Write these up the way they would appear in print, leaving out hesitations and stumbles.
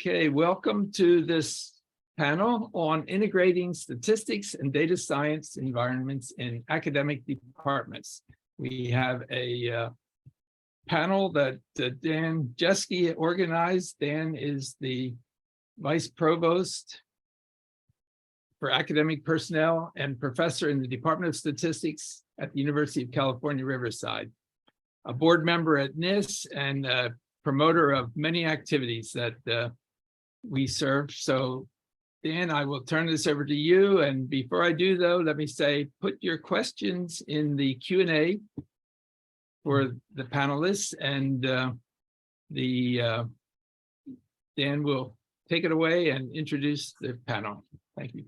Okay, welcome to this panel on integrating statistics and data science environments in academic departments. We have a panel that Dan Jeske organized. Dan is the Vice Provost for Academic Personnel and Professor in the Department of Statistics at the University of California, Riverside, a board member at NISS and a promoter of many activities that we serve. So Dan, I will turn this over to you. And before I do though, let me say, put your questions in the Q&A for the panelists, and Dan will take it away and introduce the panel. Thank you.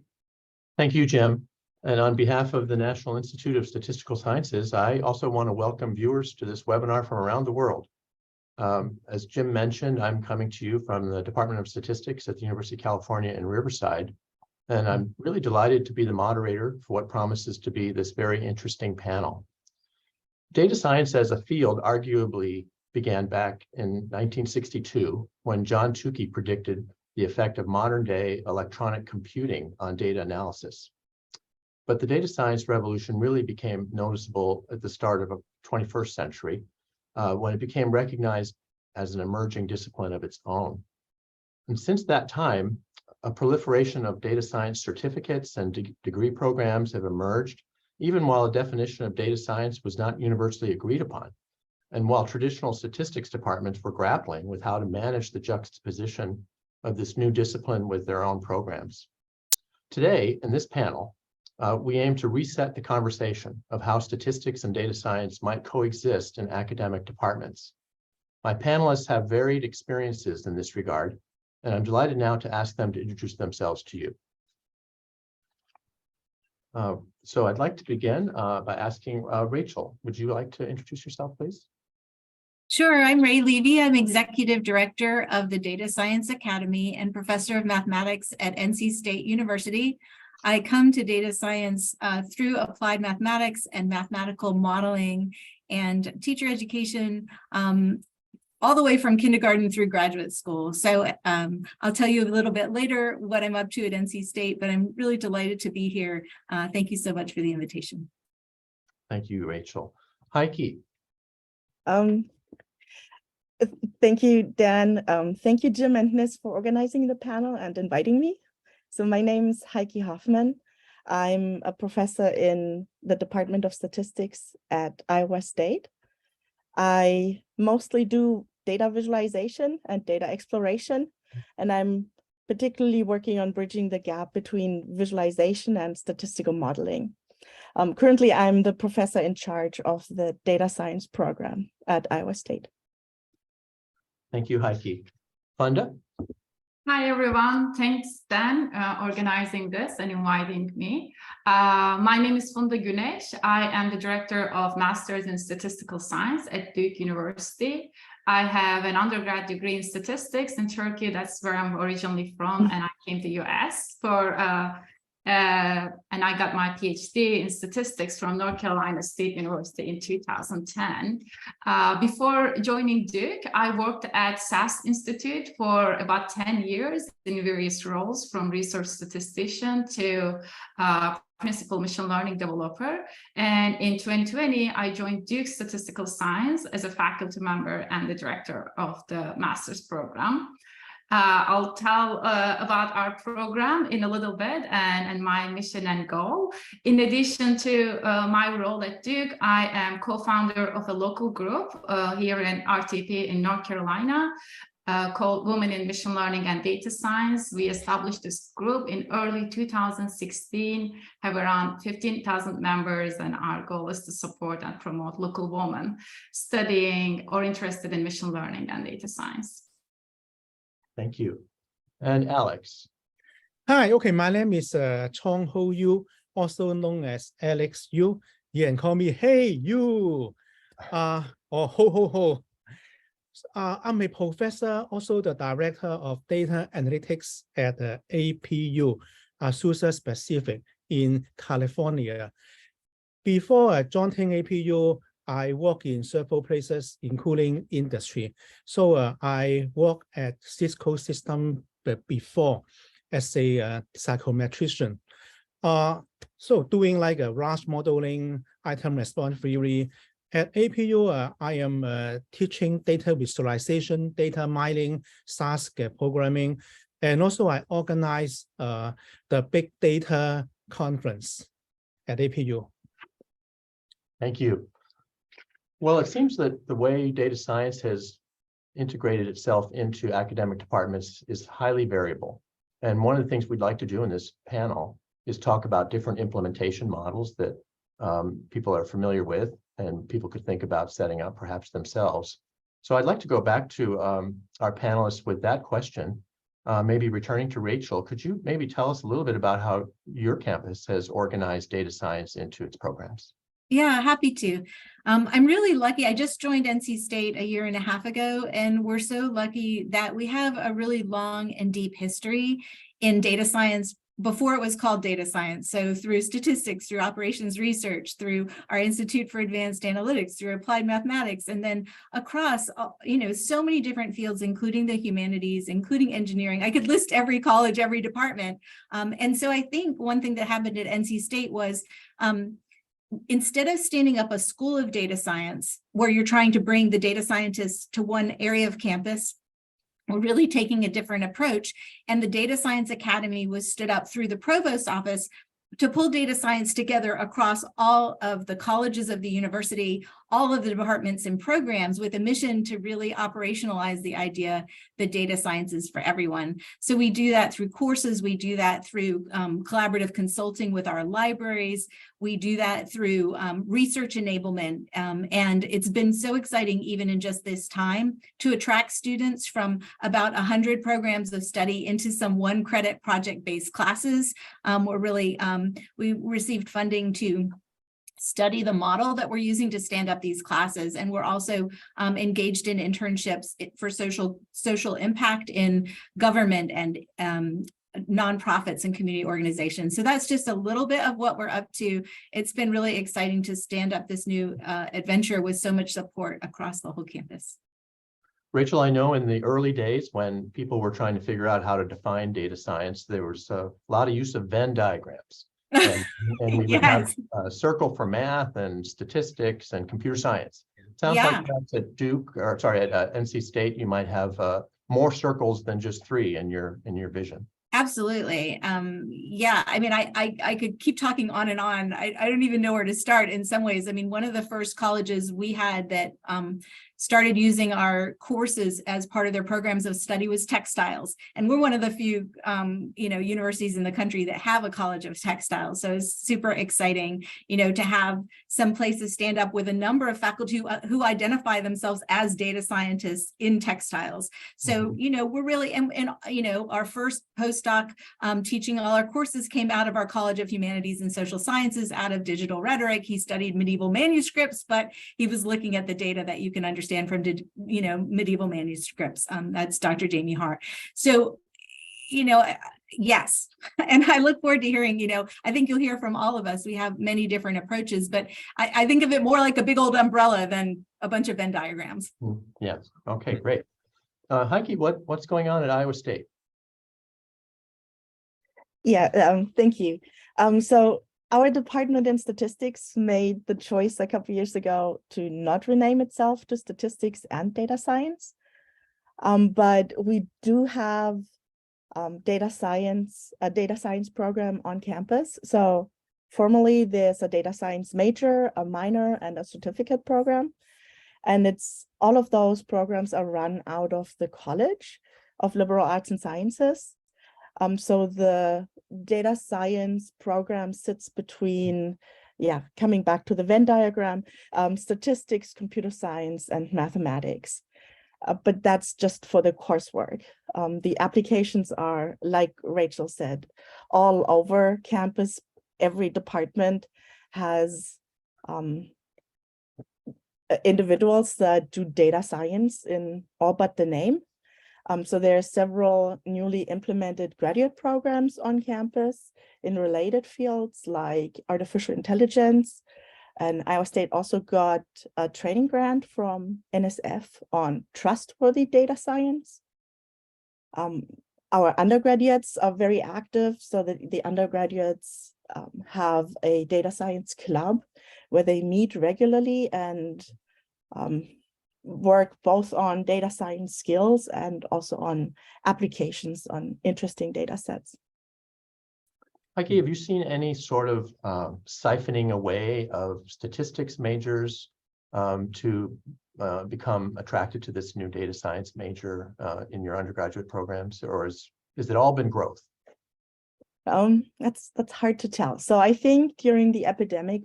Thank you, Jim. And on behalf of the National Institute of Statistical Sciences, I also want to welcome viewers to this webinar from around the world. As Jim mentioned, I'm coming to you from the Department of Statistics at the University of California in Riverside, and I'm really delighted to be the moderator for what promises to be this very interesting panel. Data science as a field arguably began back in 1962 when John Tukey predicted the effect of modern-day electronic computing on data analysis. But the data science revolution really became noticeable at the start of the 21st century, when it became recognized as an emerging discipline of its own. And since that time, a proliferation of data science certificates and degree programs have emerged, even while a definition of data science was not universally agreed upon, and while traditional statistics departments were grappling with how to manage the juxtaposition of this new discipline with their own programs. Today, in this panel, we aim to reset the conversation of how statistics and data science might coexist in academic departments. My panelists have varied experiences in this regard, and I'm delighted now to ask them to introduce themselves to you. So I'd like to begin by asking Rachel, would you like to introduce yourself, please? Sure, I'm Levy. I'm Executive Director of the Data Science Academy and Professor of Mathematics at NC State University. I come to data science through applied mathematics and mathematical modeling and teacher education, all the way from kindergarten through graduate school. So I'll tell you a little bit later what I'm up to at NC State, but I'm really delighted to be here. Thank you so much for the invitation. Thank you, Rachel. Heike. Thank you, Dan. Thank you, Jim and NISS, for organizing the panel and inviting me. So my name is Heike Hoffman. I'm a professor in the Department of Statistics at Iowa State. I mostly do data visualization and data exploration, and I'm particularly working on bridging the gap between visualization and statistical modeling. Currently, I'm the professor in charge of the data science program at Iowa State. Thank you, Heike. Funda? Hi, everyone. Thanks, Dan, organizing this and inviting me. My name is Fonda Gunesh. I am the Director of Masters in Statistical Science at Duke University. I have an undergrad degree in statistics in Turkey. That's where I'm originally from, and I came to the US for and I got my PhD in statistics from North Carolina State University in 2010. Before joining Duke, I worked at SAS Institute for about 10 years in various roles, from research statistician to principal machine learning developer. And in 2020, I joined Duke Statistical Science as a faculty member and the director of the master's program. I'll tell about our program in a little bit and my mission and goal. In addition to my role at Duke, I am co-founder of a local group here in RTP in North Carolina called Women in Machine Learning and Data Science. We established this group in early 2016, have around 15,000 members, and our goal is to support and promote local women studying or interested in machine learning and data science. Thank you. And Alex. Hi, okay, my name is Chong Ho Yu, also known as Alex Yu. You can call me Hey You, or Ho Ho Ho. I'm a professor, also the director of data analytics at APU, Azusa Specific in California. Before joining APU, I work in several places, including industry. So I work at Cisco system before as a psychometrician. So doing like a RAS modeling, item response theory. At APU, I am teaching data visualization, data mining, SAS programming, and also I organize the big data conference at APU. Thank you. Well, it seems that the way data science has integrated itself into academic departments is highly variable. And one of the things we'd like to do in this panel is talk about different implementation models that people are familiar with and people could think about setting up perhaps themselves. So I'd like to go back to our panelists with that question. Maybe returning to Rachel, could you maybe tell us a little bit about how your campus has organized data science into its programs? Yeah, happy to. I'm really lucky. I just joined NC State a year and a half ago, and we're so lucky that we have a really long and deep history in data science before it was called data science. So through statistics, through operations research, through our Institute for Advanced Analytics, through applied mathematics, and then across, so many different fields, including the humanities, including engineering. I could list every college, every department. And so I think one thing that happened at NC State was, instead of standing up a school of data science where you're trying to bring the data scientists to one area of campus, we're really taking a different approach. And the Data Science Academy was stood up through the provost office to pull data science together across all of the colleges of the university, all of the departments and programs, with a mission to really operationalize the idea that data science is for everyone. So we do that through courses, we do that through collaborative consulting with our libraries, we do that through research enablement, and it's been so exciting even in just this time to attract students from about 100 programs of study into some 1-credit project-based classes. We're really, we received funding to study the model that we're using to stand up these classes. And we're also engaged in internships for social impact in government and nonprofits and community organizations. So that's just a little bit of what we're up to. It's been really exciting to stand up this new adventure with so much support across the whole campus. Rachel, I know in the early days when people were trying to figure out how to define data science, there was a lot of use of Venn diagrams. And we would Yes. have a circle for math and statistics and computer science. Sounds Yeah. like perhaps at Duke, or sorry, at NC State, you might have more circles than just 3 in your vision. Absolutely. Yeah, I mean, I could keep talking on and on. I don't even know where to start in some ways. I mean, one of the first colleges we had that started using our courses as part of their programs of study was textiles. And we're one of the few, universities in the country that have a college of textiles. So it's super exciting, to have some places stand up with a number of faculty who identify themselves as data scientists in textiles. So, we're really, and our first postdoc teaching all our courses came out of our College of Humanities and Social Sciences, out of digital rhetoric. He studied medieval manuscripts, but he was looking at the data that you can understand from, medieval manuscripts. That's Dr. Jamie Hart. So, yes. And I look forward to hearing, I think you'll hear from all of us. We have many different approaches, but I think of it more like a big old umbrella than a bunch of Venn diagrams. Yes. Okay, great. Heike, what's going on at Iowa State? Yeah, thank you. So our department in statistics made the choice a couple of years ago to not rename itself to statistics and data science. But we do have a data science program on campus. So formally, there's a data science major, a minor, and a certificate program. And all of those programs are run out of the College of Liberal Arts and Sciences. So the data science program sits between, coming back to the Venn diagram, statistics, computer science, and mathematics. But that's just for the coursework. The applications are, like Rachel said, all over campus. Every department has individuals that do data science in all but the name. So there are several newly implemented graduate programs on campus in related fields like artificial intelligence, And Iowa State also got a training grant from NSF on trustworthy data science. Our undergraduates are very active, so that the undergraduates have a data science club where they meet regularly and work both on data science skills and also on applications on interesting data sets. Heike, have you seen any sort of siphoning away of statistics majors to become attracted to this new data science major in your undergraduate programs, or is it all been growth? That's hard to tell. So I think during the epidemic,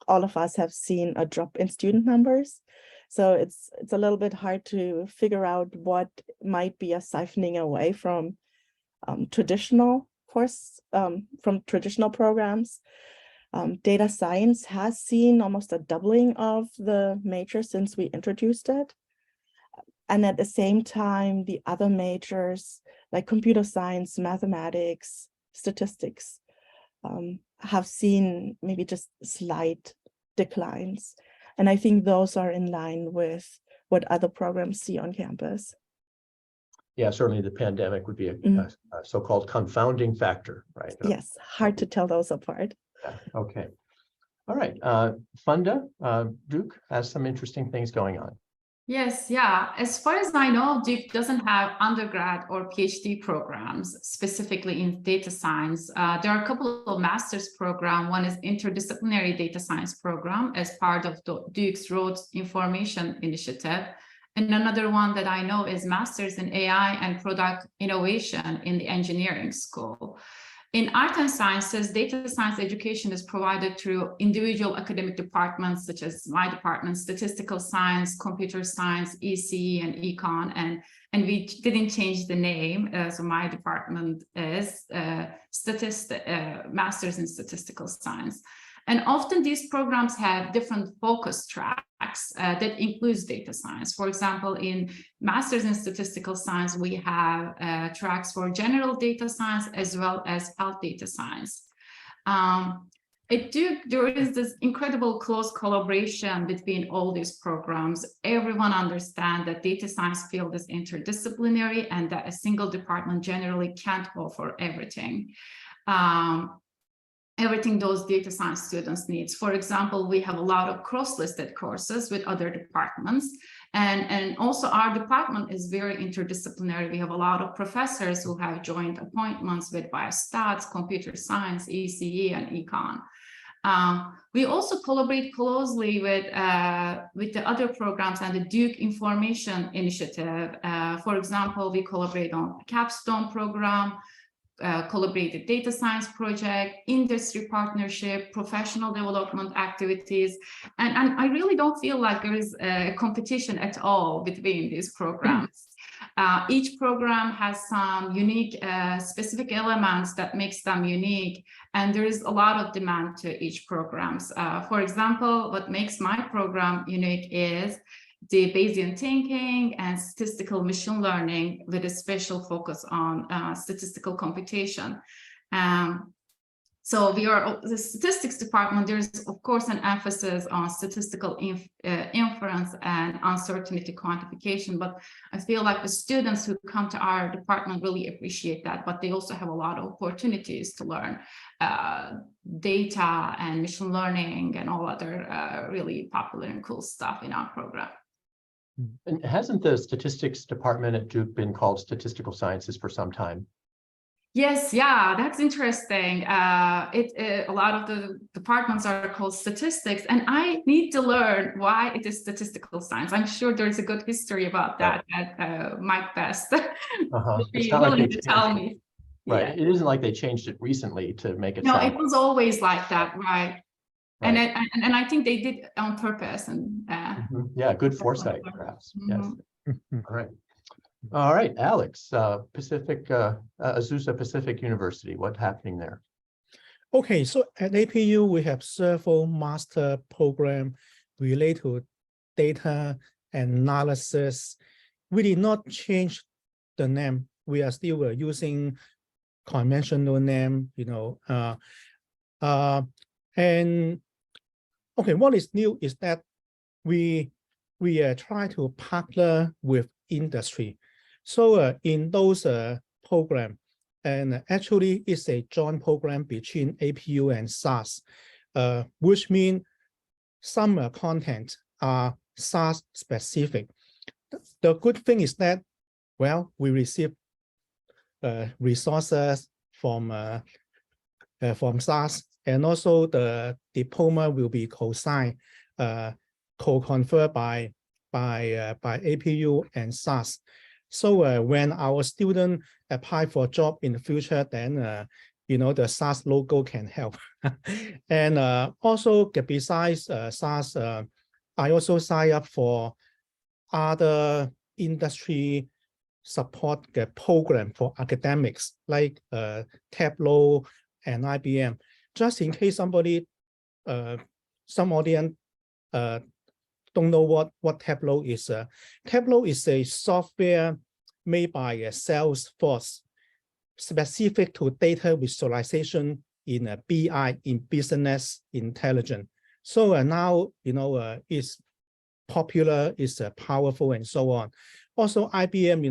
all of us have seen a drop in student numbers. So it's a little bit hard to figure out what might be a siphoning away from traditional programs. Data science has seen almost a doubling of the major since we introduced it. And at the same time, the other majors like computer science, mathematics, statistics have seen maybe just slight declines. And I think those are in line with what other programs see on campus. Yeah, certainly the pandemic would be a so-called confounding factor, right? Yes, hard to tell those apart. Yeah, okay. All right. Funda, Duke has some interesting things going on. Yes, yeah. As far as I know, Duke doesn't have undergrad or PhD programs specifically in data science. There are a couple of master's programs. One is interdisciplinary data science program as part of Duke's Road Information Initiative. And another one that I know is Masters in AI and Product Innovation in the Engineering School. In art and sciences, data science education is provided through individual academic departments, such as my department, statistical science, computer science, ECE, and econ. And we didn't change the name. So my department is Masters in Statistical Science. And often these programs have different focus tracks that includes data science. For example, in Masters in Statistical Science, we have tracks for general data science as well as health data science. At Duke, there is this incredible close collaboration between all these programs. Everyone understands that data science field is interdisciplinary and that a single department generally can't offer everything. Everything those data science students needs. For example, we have a lot of cross-listed courses with other departments. And also our department is very interdisciplinary. We have a lot of professors who have joint appointments with biostats, computer science, ECE, and econ. We also collaborate closely with the other programs and the Duke Information Initiative. For example, we collaborate on Capstone program, collaborated data science project, industry partnership, professional development activities. And I really don't feel like there is a competition at all between these programs. Each program has some unique specific elements that makes them unique. And there is a lot of demand to each programs. For example, what makes my program unique is the Bayesian thinking and statistical machine learning with a special focus on statistical computation. So we are the statistics department. There's of course an emphasis on statistical inference and uncertainty quantification, but I feel like the students who come to our department really appreciate that, but they also have a lot of opportunities to learn data and machine learning and all other really popular and cool stuff in our program. And hasn't the statistics department at Duke been called statistical sciences for some time? Yes, yeah, that's interesting. A lot of the departments are called statistics, and I need to learn why it is statistical science. I'm sure there's a good history about that at Mike Best. Be willing to tell me. Right. Yeah. It isn't like they changed it recently to make it. No, it was always like that, right? And I think they did on purpose. And yeah, good foresight, perhaps. Yes. All right, Alex, Azusa Pacific University. What's happening there? Okay, so at APU we have several master program related to data analysis. We did not change the name. We are still using conventional name, and okay, what is new is that we try to partner with industry. So in those program, and actually it's a joint program between APU and SAS, which means some content are SAS specific. The good thing is that, well, we receive resources from SAS, and also the diploma will be co-signed, co-conferred by APU and SAS. So when our student apply for a job in the future, then the SAS logo can help. And also besides SAS, I also sign up for other industry support program for academics like Tableau and IBM. Just in case somebody, some audience don't know what Tableau is. Tableau is a software made by Salesforce, specific to data visualization in a BI, in business intelligence. So now, it's popular, it's powerful, and so on. Also, IBM,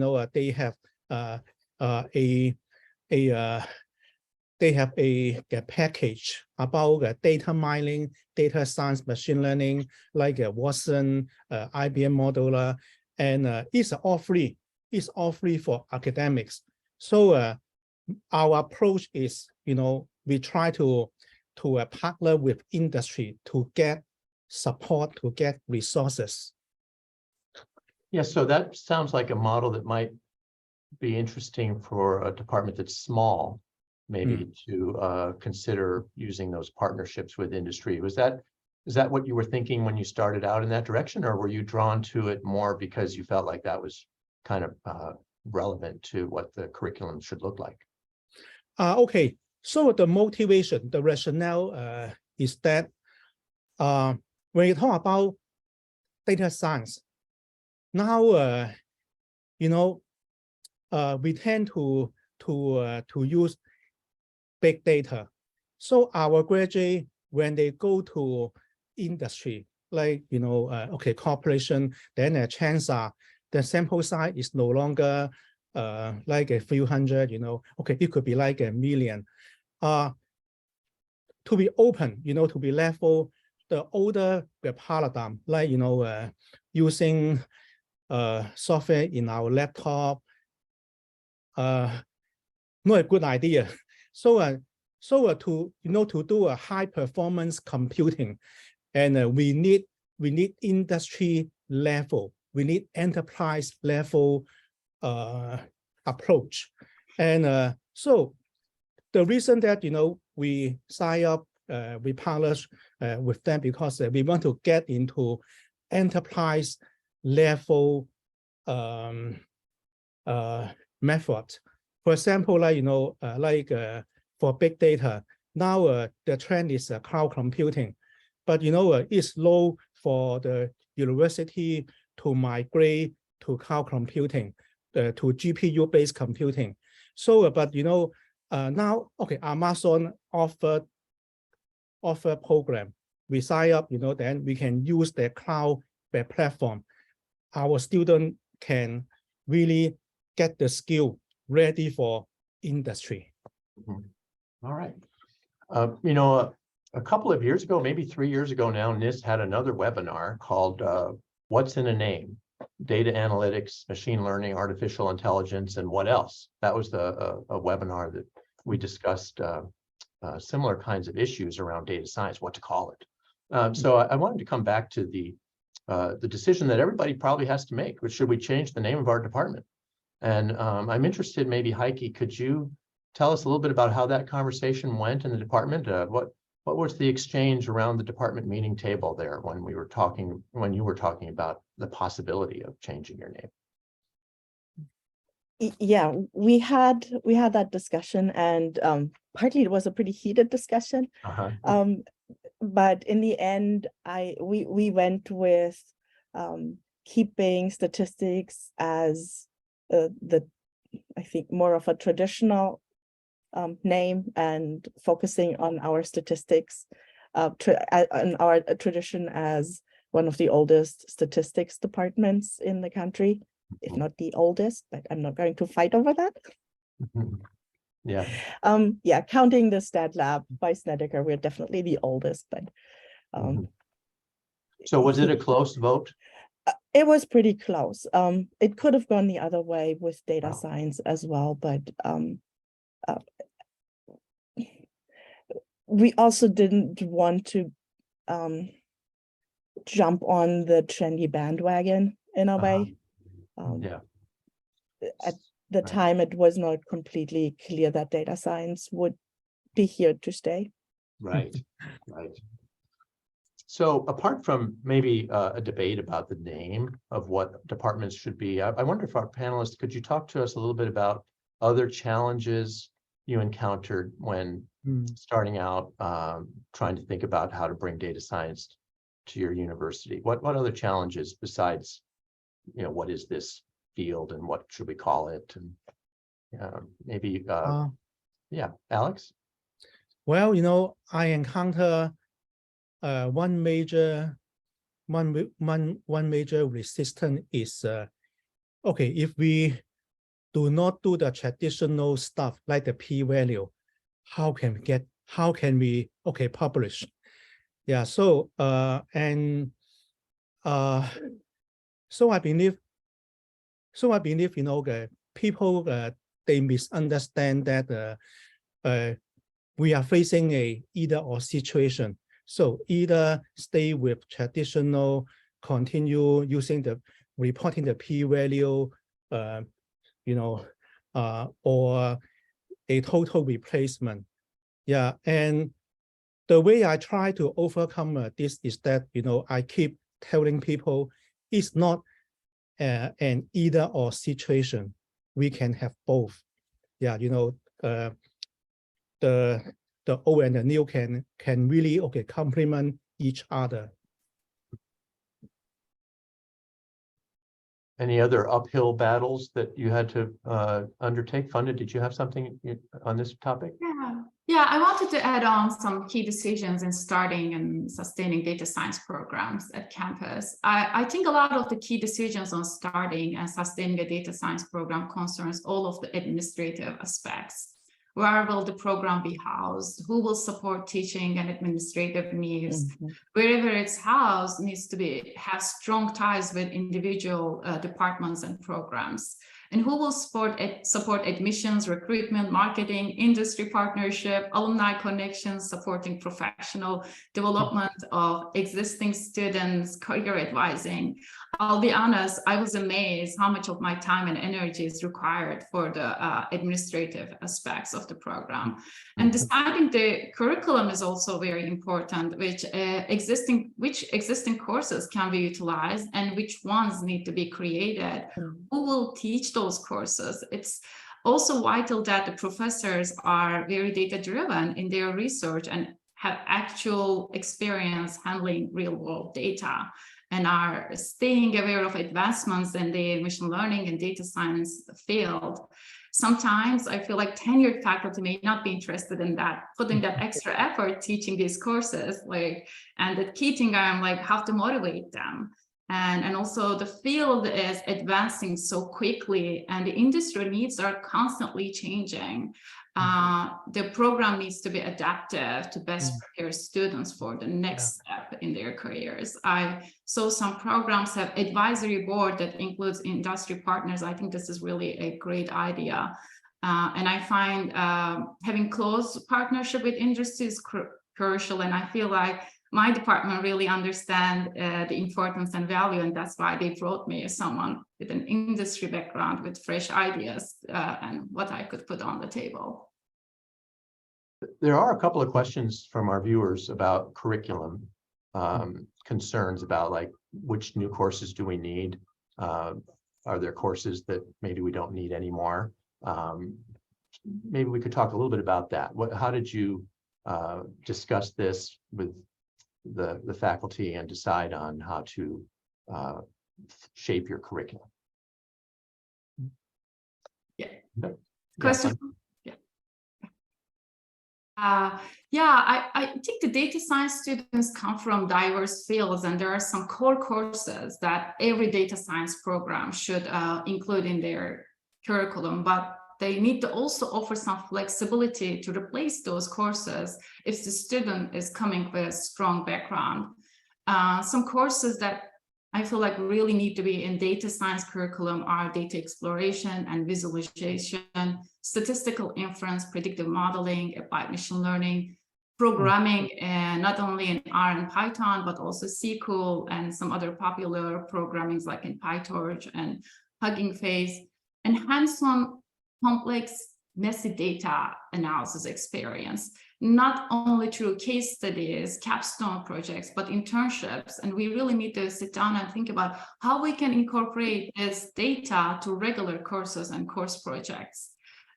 they have a package about data mining, data science, machine learning, like Watson, IBM Modeler, and it's all free. It's all free for academics. So our approach is, we try to partner with industry to get support, to get resources. Yes, so that sounds like a model that might be interesting for a department that's small, maybe to consider using those partnerships with industry. Is that what you were thinking when you started out in that direction, or were you drawn to it more because you felt like that was kind of relevant to what the curriculum should look like? Okay, so the motivation, the rationale is that when you talk about data science, now we tend to use big data. So our graduate, when they go to industry, like corporation, then a chance are the sample size is no longer like a few hundred, it could be like a million. To be open, to be level, the older paradigm, like using software in our laptop, not a good idea. So to do a high performance computing, and we need industry level, we need enterprise level approach. And so the reason that we sign up, we partner with them, because we want to get into enterprise level method. For example, like for big data, now the trend is cloud computing, but it's low for the university to migrate to cloud computing, to GPU-based computing. So, but now, Amazon offer program. We sign up, then we can use the cloud platform. Our student can really get the skill ready for industry. All right. A couple of years ago, maybe 3 years ago now, NISS had another webinar called What's in a Name? Data Analytics, Machine Learning, Artificial Intelligence, and What Else? That was a webinar that we discussed similar kinds of issues around data science, what to call it. So I wanted to come back to the decision that everybody probably has to make, which should we change the name of our department? And I'm interested, maybe Heike, could you tell us a little bit about how that conversation went in the department? What was the exchange around the department meeting table there when you were talking about the possibility of changing your name? Yeah, we had that discussion, and partly it was a pretty heated discussion. But in the end, we went with keeping statistics as I think more of a traditional name, and focusing on our statistics. in our tradition as one of the oldest statistics departments in the country, if not the oldest, but I'm not going to fight over that. Yeah. Yeah, counting the stat lab by Snedeker, we're definitely the oldest, but So was it a close vote? it was pretty close. It could have gone the other way with data Wow. science as well, but we also didn't want to jump on the trendy bandwagon in a way. Yeah. At the time, it was not completely clear that data science would be here to stay. Right. Right. So apart from maybe a debate about the name of what departments should be, I wonder if our panelists, could you talk to us a little bit about other challenges you encountered when starting out, trying to think about how to bring data science to your university? What other challenges besides, what is this field and what should we call it? And maybe, yeah, Alex? Well, I encounter one major resistance is okay, if we do not do the traditional stuff like the p-value, how can we publish? Yeah, so so I believe the people they misunderstand that we are facing a either or situation. So either stay with traditional, continue using the reporting the p-value, or a total replacement. Yeah, and the way I try to overcome this is that, I keep telling people it's not an either or situation. We can have both. Yeah, the old and the new can really complement each other. Any other uphill battles that you had to undertake? Funda, did you have something on this topic? Yeah, I wanted to add on some key decisions in starting and sustaining data science programs at campus. I think a lot of the key decisions on starting and sustaining a data science program concerns all of the administrative aspects. Where will the program be housed? Who will support teaching and administrative needs? Wherever it's housed needs to have strong ties with individual departments and programs. And who will support admissions, recruitment, marketing, industry partnership, alumni connections, supporting professional development of existing students, career advising. I'll be honest, I was amazed how much of my time and energy is required for the administrative aspects of the program. And deciding the curriculum is also very important, which existing courses can be utilized and which ones need to be created. Who will teach those courses? It's also vital that the professors are very data-driven in their research and have actual experience handling real-world data and are staying aware of advancements in the machine learning and data science field. Sometimes I feel like tenured faculty may not be interested in that, putting that extra effort teaching these courses. And the key thing I'm how to motivate them. And also the field is advancing so quickly and the industry needs are constantly changing. The program needs to be adaptive to best prepare students for the next step in their careers. I saw some programs have advisory board that includes industry partners. I think this is really a great idea. And I find having close partnership with industry is crucial. And I feel like my department really understand the importance and value, and that's why they brought me as someone with an industry background with fresh ideas and what I could put on the table. There are a couple of questions from our viewers about curriculum, concerns about which new courses do we need? Are there courses that maybe we don't need anymore? Maybe we could talk a little bit about that. How did you discuss this with the faculty and decide on how to shape your curriculum? Yeah. Yeah. Question. I think the data science students come from diverse fields, and there are some core courses that every data science program should include in their curriculum, but they need to also offer some flexibility to replace those courses if the student is coming with a strong background. Some courses that I feel like really need to be in data science curriculum are data exploration and visualization, statistical inference, predictive modeling, applied machine learning, programming, and not only in R and Python, but also SQL and some other popular programmings like in PyTorch and Hugging Face, and hands-on complex, messy data analysis experience, not only through case studies, capstone projects, but internships. And we really need to sit down and think about how we can incorporate this data to regular courses and course projects.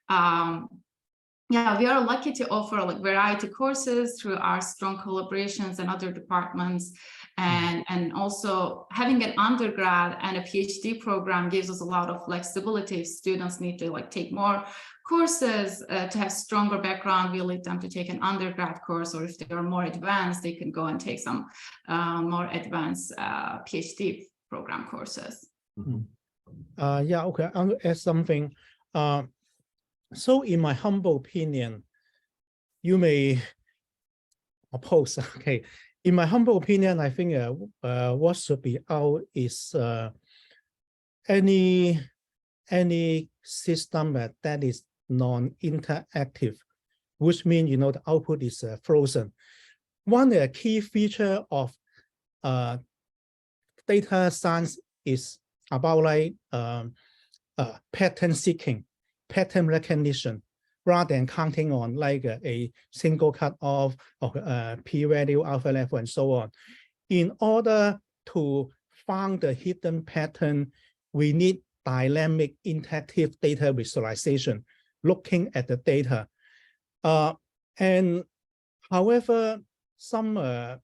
We are lucky to offer like variety courses through our strong collaborations and other departments. And also having an undergrad and a PhD program gives us a lot of flexibility. If students need to like take more courses to have stronger background, we lead them to take an undergrad course, or if they are more advanced, they can go and take some more advanced PhD program courses. Okay, I'm going to add something. So in my humble opinion, you may oppose, okay. In my humble opinion, I think what should be out is any system that is non-interactive, which means, you know, the output is frozen. One key feature of data science is about like pattern seeking, pattern recognition, rather than counting on like a single cutoff of p-value, alpha level, and so on. In order to find the hidden pattern, we need dynamic interactive data visualization, looking at the data. And however, some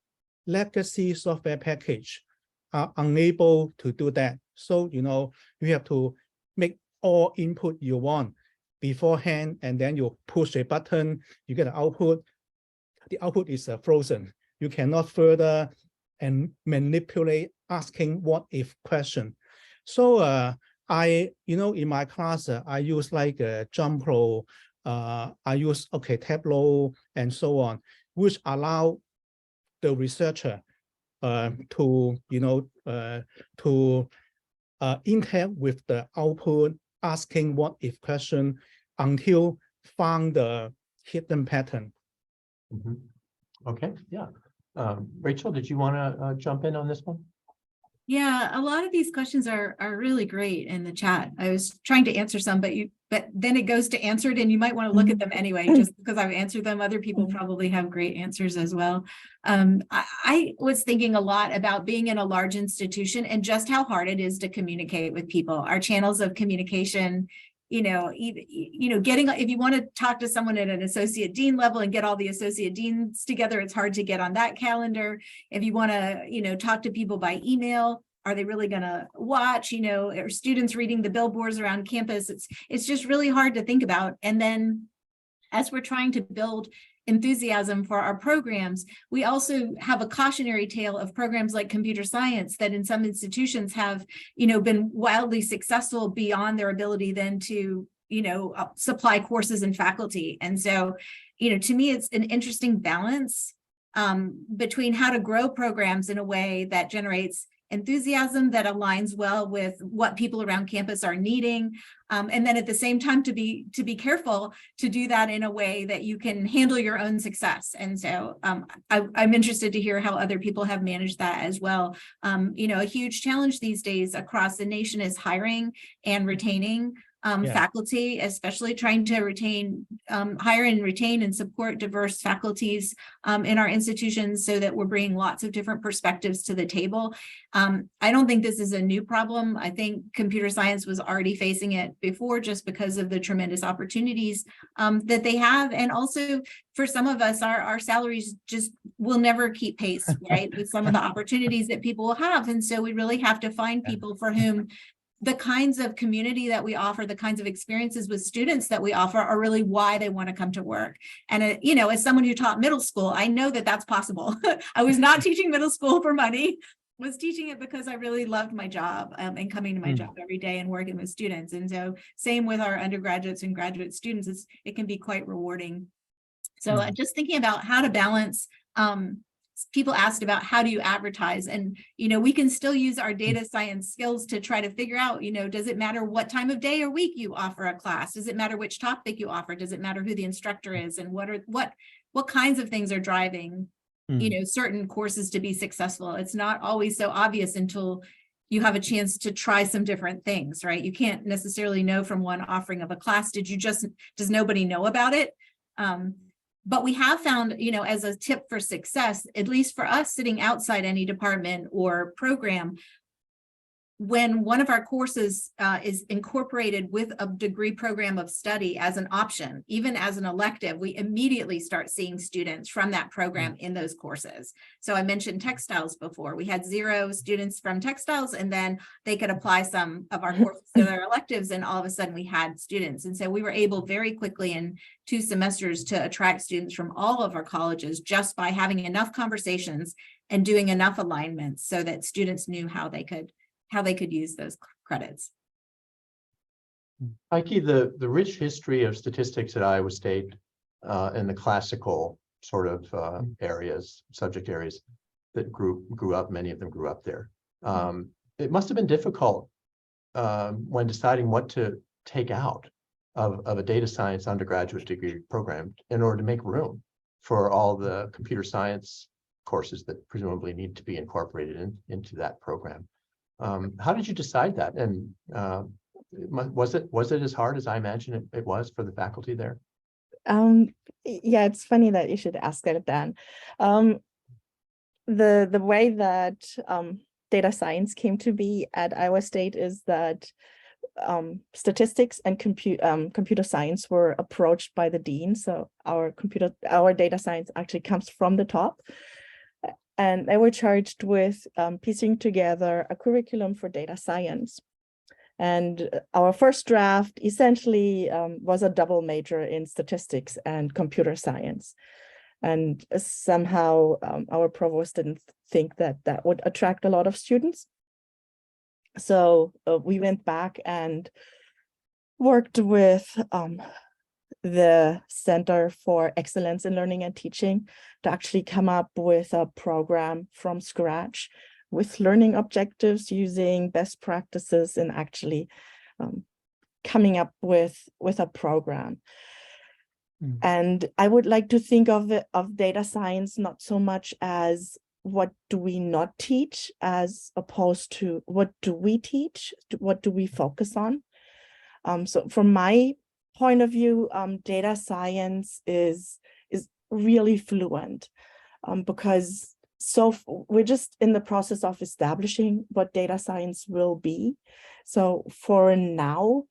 legacy software package are unable to do that. So, you know, you have to make all input you want beforehand, and then you push a button, you get an output. The output is frozen. You cannot further and manipulate asking what if question. So in my class, I use like Jumpro, I use Tableau and so on, which allow the researcher to interact with the output, asking what if question until found the hidden pattern. Okay, yeah. Rachel, did you want to jump in on this one? Yeah, a lot of these questions are really great in the chat. I was trying to answer some, but then it goes to answered, and you might want to look at them anyway, just because I've answered them. Other people probably have great answers as well. I was thinking a lot about being in a large institution and just how hard it is to communicate with people. Our channels of communication, getting, if you want to talk to someone at an associate dean level and get all the associate deans together, it's hard to get on that calendar. If you want to, talk to people by email, are they really going to watch? Are students reading the billboards around campus? It's just really hard to think about. And then as we're trying to build enthusiasm for our programs, we also have a cautionary tale of programs like computer science that in some institutions have, been wildly successful beyond their ability then to, supply courses and faculty. And so, to me, it's an interesting balance between how to grow programs in a way that generates enthusiasm that aligns well with what people around campus are needing, and then at the same time to be careful to do that in a way that you can handle your own success. And so I'm interested to hear how other people have managed that as well. A huge challenge these days across the nation is hiring and retaining faculty, especially trying to hire and retain and support diverse faculties in our institutions so that we're bringing lots of different perspectives to the table. I don't think this is a new problem. I think computer science was already facing it before just because of the tremendous opportunities that they have. And also for some of us, our salaries just will never keep pace, right, with some of the opportunities that people will have. And so we really have to find people for whom the kinds of community that we offer, the kinds of experiences with students that we offer are really why they want to come to work. And, you know, as someone who taught middle school, I know that that's possible. I was not teaching middle school for money, was teaching it because I really loved my job and coming to my job every day and working with students. And so same with our undergraduates and graduate students, it can be quite rewarding. So just thinking about how to balance, people asked about how do you advertise, and you know, we can still use our data science skills to try to figure out, you know, does it matter what time of day or week you offer a class? Does it matter which topic you offer? Does it matter who the instructor is, and what kinds of things are driving, you know, certain courses to be successful? It's not always so obvious until you have a chance to try some different things, right? You can't necessarily know from one offering of a class, does nobody know about it? But we have found, you know, as a tip for success, at least for us sitting outside any department or program, when one of our courses is incorporated with a degree program of study as an option, even as an elective, we immediately start seeing students from that program in those courses. So I mentioned textiles before. We had 0 students from textiles, and then they could apply some of our courses to their electives, and all of a sudden we had students. And so we were able very quickly in 2 semesters to attract students from all of our colleges just by having enough conversations and doing enough alignments so that students knew how they could use those credits. Heike, the rich history of statistics at Iowa State in the classical sort of areas, subject areas that grew up, many of them grew up there. It must have been difficult when deciding what to take out of a data science undergraduate degree program in order to make room for all the computer science courses that presumably need to be incorporated into that program. How did you decide that? And was it as hard as I imagine it was for the faculty there? Yeah, it's funny that you should ask that, Dan. The way that data science came to be at Iowa State is that statistics and computer science were approached by the dean. So our data science actually comes from the top. And they were charged with piecing together a curriculum for data science. And our first draft essentially was a double major in statistics and computer science. And somehow our provost didn't think that that would attract a lot of students. So we went back and worked with the Center for Excellence in Learning and Teaching to actually come up with a program from scratch with learning objectives, using best practices, and actually coming up with a program. And I would like to think of data science not so much as what do we not teach, as opposed to what do we teach, what do we focus on. So from my point of view, data science is really fluent because we're just in the process of establishing what data science will be. So for now,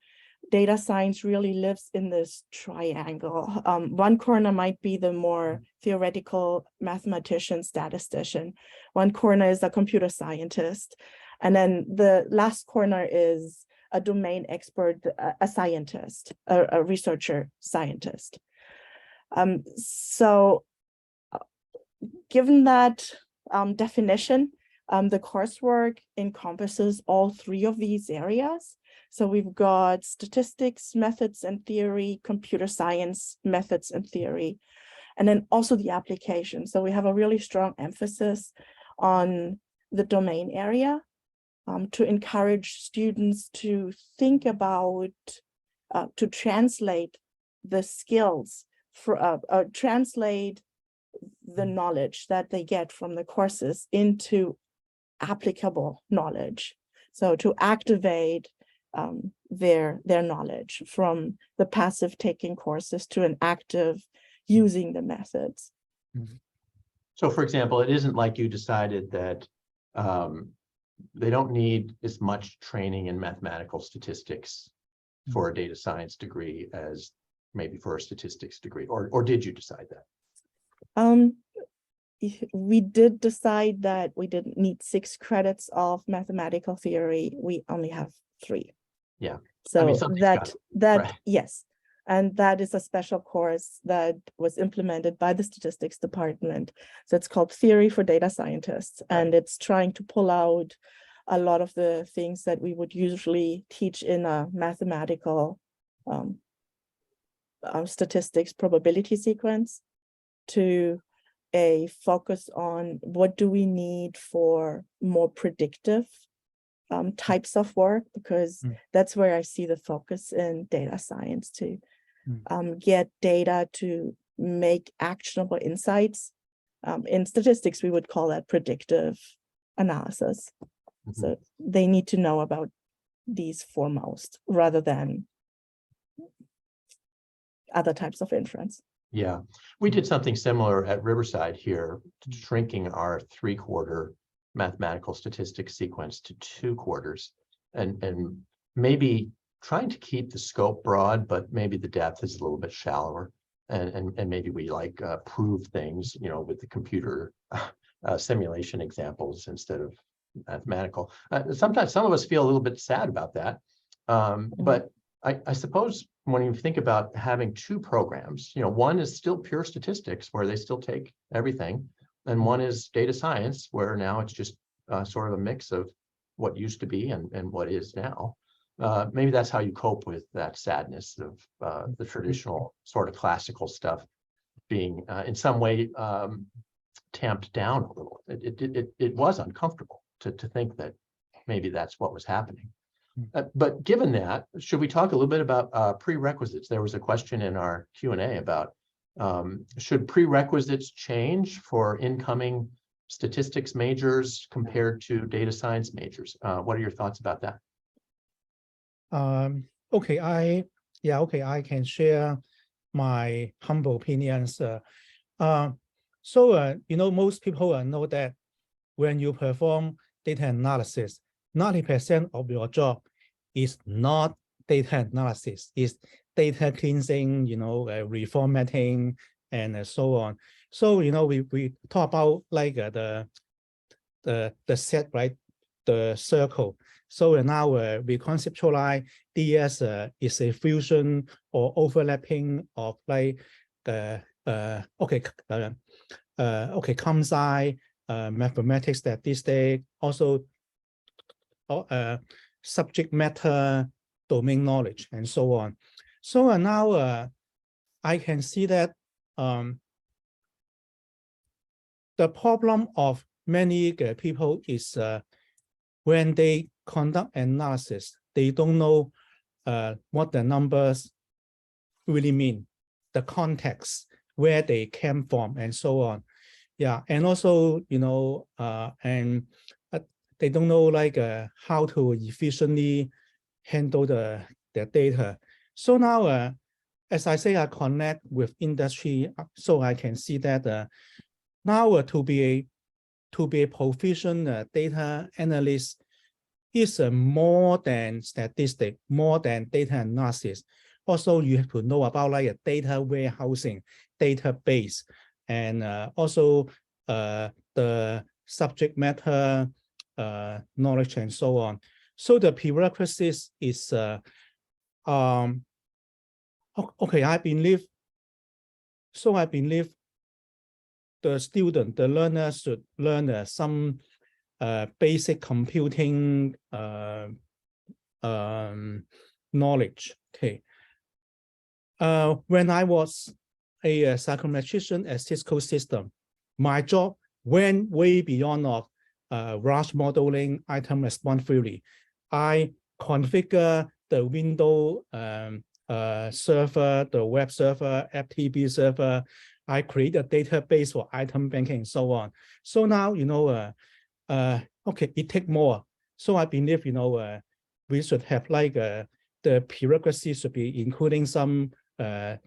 data science really lives in this triangle. One corner might be the more theoretical mathematician, statistician. One corner is a computer scientist. And then the last corner is a domain expert, a scientist, a researcher scientist. So given that definition, the coursework encompasses all 3 of these areas. So we've got statistics, methods and theory, computer science, methods and theory, and then also the application. So we have a really strong emphasis on the domain area to encourage students to think about, to translate the skills, translate the knowledge that they get from the courses into applicable knowledge. So to activate their knowledge from the passive taking courses to an active using the methods. So for example, it isn't like you decided that they don't need as much training in mathematical statistics for a data science degree as maybe for a statistics degree, or did you decide that? we did decide that we didn't need 6 credits of mathematical theory. We only have 3. Yeah. So I mean, something's got that right. yes, and that is a special course that was implemented by the statistics department. So it's called Theory for Data Scientists, and it's trying to pull out a lot of the things that we would usually teach in a mathematical statistics probability sequence to a focus on what do we need for more predictive types of work, because that's where I see the focus in data science, to get data to make actionable insights. In statistics, we would call that predictive analysis. So they need to know about these foremost rather than other types of inference. Yeah, we did something similar at Riverside here, shrinking our 3-quarter mathematical statistics sequence to 2 quarters, and maybe trying to keep the scope broad, but maybe the depth is a little bit shallower, and maybe we like prove things, you know, with the computer simulation examples instead of mathematical. Sometimes some of us feel a little bit sad about that, but I suppose when you think about having 2 programs, you know, one is still pure statistics where they still take everything, and one is data science where now it's just sort of a mix of what used to be and what is now. Maybe that's how you cope with that sadness of the traditional sort of classical stuff being in some way tamped down a little. It was uncomfortable to think that maybe that's what was happening. But given that, should we talk a little bit about prerequisites? There was a question in our Q&A about should prerequisites change for incoming statistics majors compared to data science majors? What are your thoughts about that? Okay, I can share my humble opinions. You know, most people know that when you perform data analysis, 90% of your job is not data analysis, is data cleansing, you know, reformatting, and so on. So, you know, we talk about like the set, right? The circle. So now we conceptualize DS is a fusion or overlapping of like ComSci, mathematics, statistics, also subject matter, domain knowledge, and so on. So now I can see that the problem of many people is when they conduct analysis, they don't know what the numbers really mean, the context, where they came from, and so on. Yeah, and also, you know, they don't know like how to efficiently handle the data. So now, as I say, I connect with industry, so I can see that now to be a proficient data analyst is more than statistics, more than data analysis. Also, you have to know about like a data warehousing, database, and also the subject matter knowledge, and so on. So the prerequisites is okay. I believe the student, the learner should learn some basic computing knowledge. Okay. When I was a psychometrician at Cisco System, my job went way beyond of RAS modeling, item response theory. I configure the Windows server, the web server, FTP server. I create a database for item banking and so on. So now, you know, okay, it takes more. So I believe, you know, we should have like the prerequisites should be including some okay,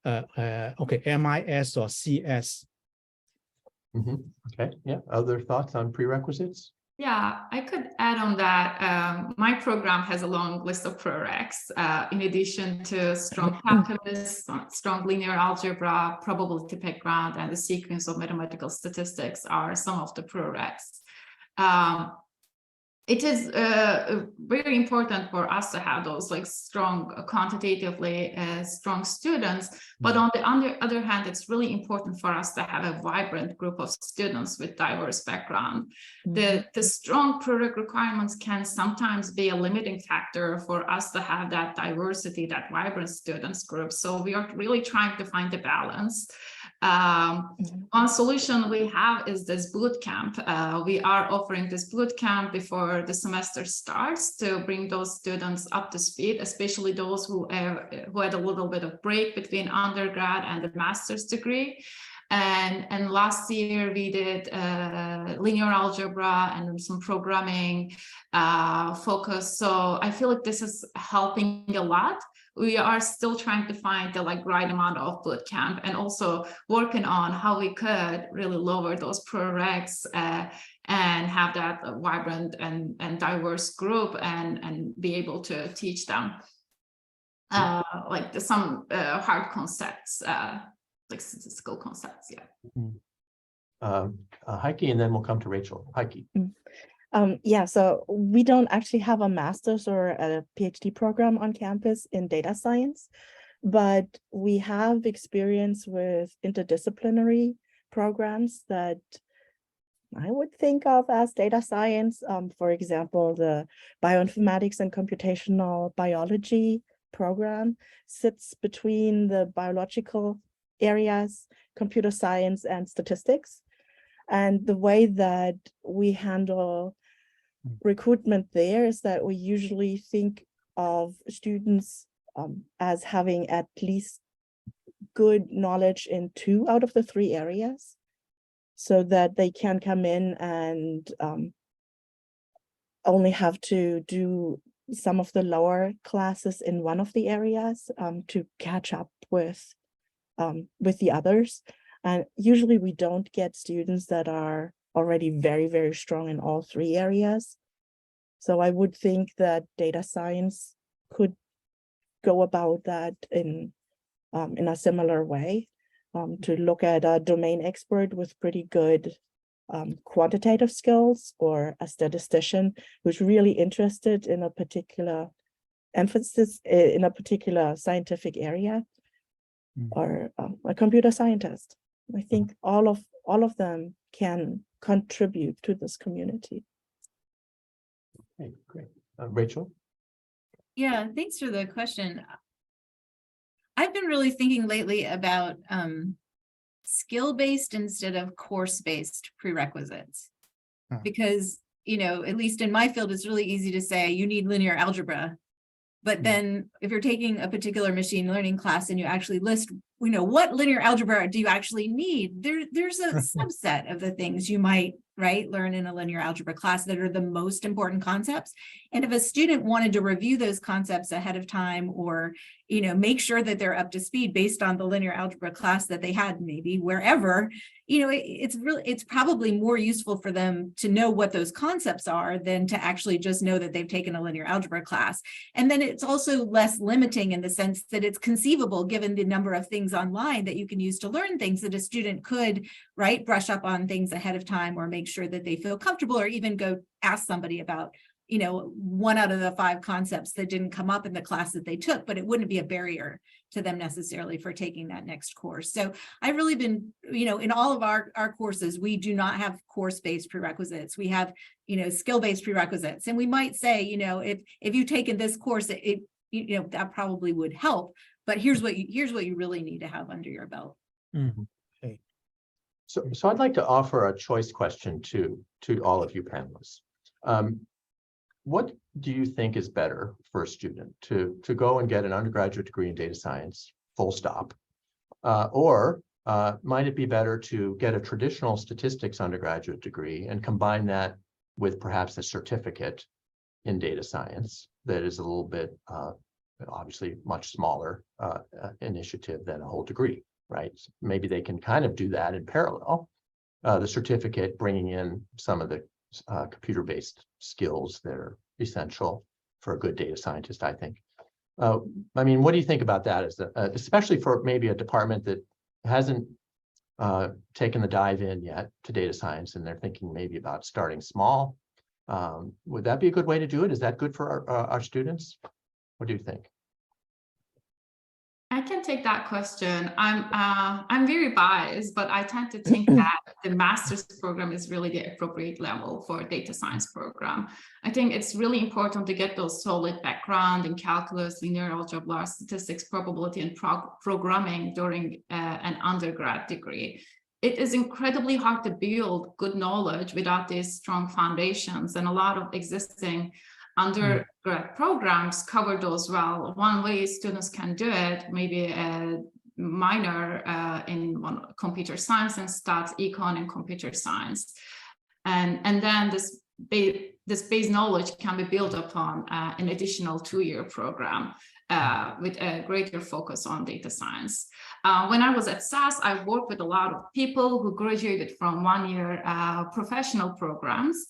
MIS or CS. Okay, yeah. Other thoughts on prerequisites? Yeah, I could add on that. My program has a long list of prereqs. In addition to strong calculus, strong linear algebra, probability background, and the sequence of mathematical statistics are some of the prereqs. It is very important for us to have those like strong, quantitatively strong students. But on the other hand, it's really important for us to have a vibrant group of students with diverse background. The strong prereq requirements can sometimes be a limiting factor for us to have that diversity, that vibrant students group. So we are really trying to find a balance. One solution we have is this boot camp. We are offering this boot camp before the semester starts to bring those students up to speed, especially those who had a little bit of break between undergrad and the master's degree. And last year we did linear algebra and some programming focus. So I feel like this is helping a lot. We are still trying to find the right amount of boot camp and also working on how we could really lower those prereqs and have that vibrant and diverse group and be able to teach them some hard concepts, like statistical concepts. Yeah. Heike, and then we'll come to Rachel. Heike. Yeah, so we don't actually have a master's or a PhD program on campus in data science, but we have experience with interdisciplinary programs that I would think of as data science. For example, the bioinformatics and computational biology program sits between the biological areas, computer science, and statistics. And the way that we handle recruitment there is that we usually think of students as having at least good knowledge in 2 out of the 3 areas, so that they can come in and only have to do some of the lower classes in one of the areas to catch up with the others. And usually we don't get students that are already very, very strong in all 3 areas. So I would think that data science could go about that in a similar way, to look at a domain expert with pretty good quantitative skills, or a statistician who's really interested in a particular emphasis in a particular scientific area, or a computer scientist. I think all of them can contribute to this community. Okay, great. Rachel? Yeah, thanks for the question. I've been really thinking lately about skill-based instead of course-based prerequisites. Because, at least in my field, it's really easy to say you need linear algebra. But then if you're taking a particular machine learning class and you actually list, what linear algebra do you actually need? There's a subset of the things you might, learn in a linear algebra class that are the most important concepts. And if a student wanted to review those concepts ahead of time, or, make sure that they're up to speed based on the linear algebra class that they had maybe wherever, it's probably more useful for them to know what those concepts are than to actually just know that they've taken a linear algebra class. And then it's also less limiting in the sense that it's conceivable, given the number of things online that you can use to learn things, that a student could, brush up on things ahead of time, or make sure that they feel comfortable, or even go ask somebody about 1 out of the 5 concepts that didn't come up in the class that they took, but it wouldn't be a barrier to them necessarily for taking that next course. So I've really been, in all of our courses, we do not have course-based prerequisites. We have, skill-based prerequisites. And we might say, if you've taken this course, that probably would help, but here's what you really need to have under your belt. Okay. So I'd like to offer a choice question to all of you panelists. What do you think is better for a student, to go and get an undergraduate degree in data science, full stop? Or might it be better to get a traditional statistics undergraduate degree and combine that with perhaps a certificate in data science that is a little bit, obviously much smaller initiative than a whole degree, right? Maybe they can kind of do that in parallel. The certificate bringing in some of the computer-based skills that are essential for a good data scientist, I think. I mean, what do you think about that, especially for maybe a department that hasn't taken the dive in yet to data science, and they're thinking maybe about starting small? Would that be a good way to do it? Is that good for our students? What do you think? I can take that question. I'm very biased, but I tend to think that the master's program is really the appropriate level for a data science program. I think it's really important to get those solid background in calculus, linear algebra, statistics, probability, and programming during an undergrad degree. It is incredibly hard to build good knowledge without these strong foundations, and a lot of existing undergrad programs cover those well. One way students can do it, maybe a minor in computer science and stats, econ, and computer science. And then this base knowledge can be built upon an additional 2-year program with a greater focus on data science. When I was at SAS, I worked with a lot of people who graduated from 1-year professional programs.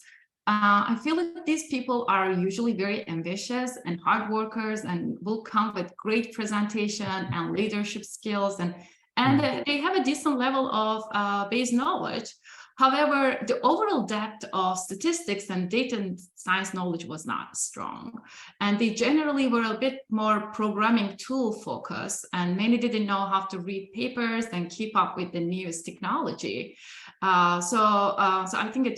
I feel that these people are usually very ambitious and hard workers and will come with great presentation and leadership skills, and they have a decent level of base knowledge. However, the overall depth of statistics and data science knowledge was not strong. And they generally were a bit more programming tool focused, and many didn't know how to read papers and keep up with the newest technology. So I think a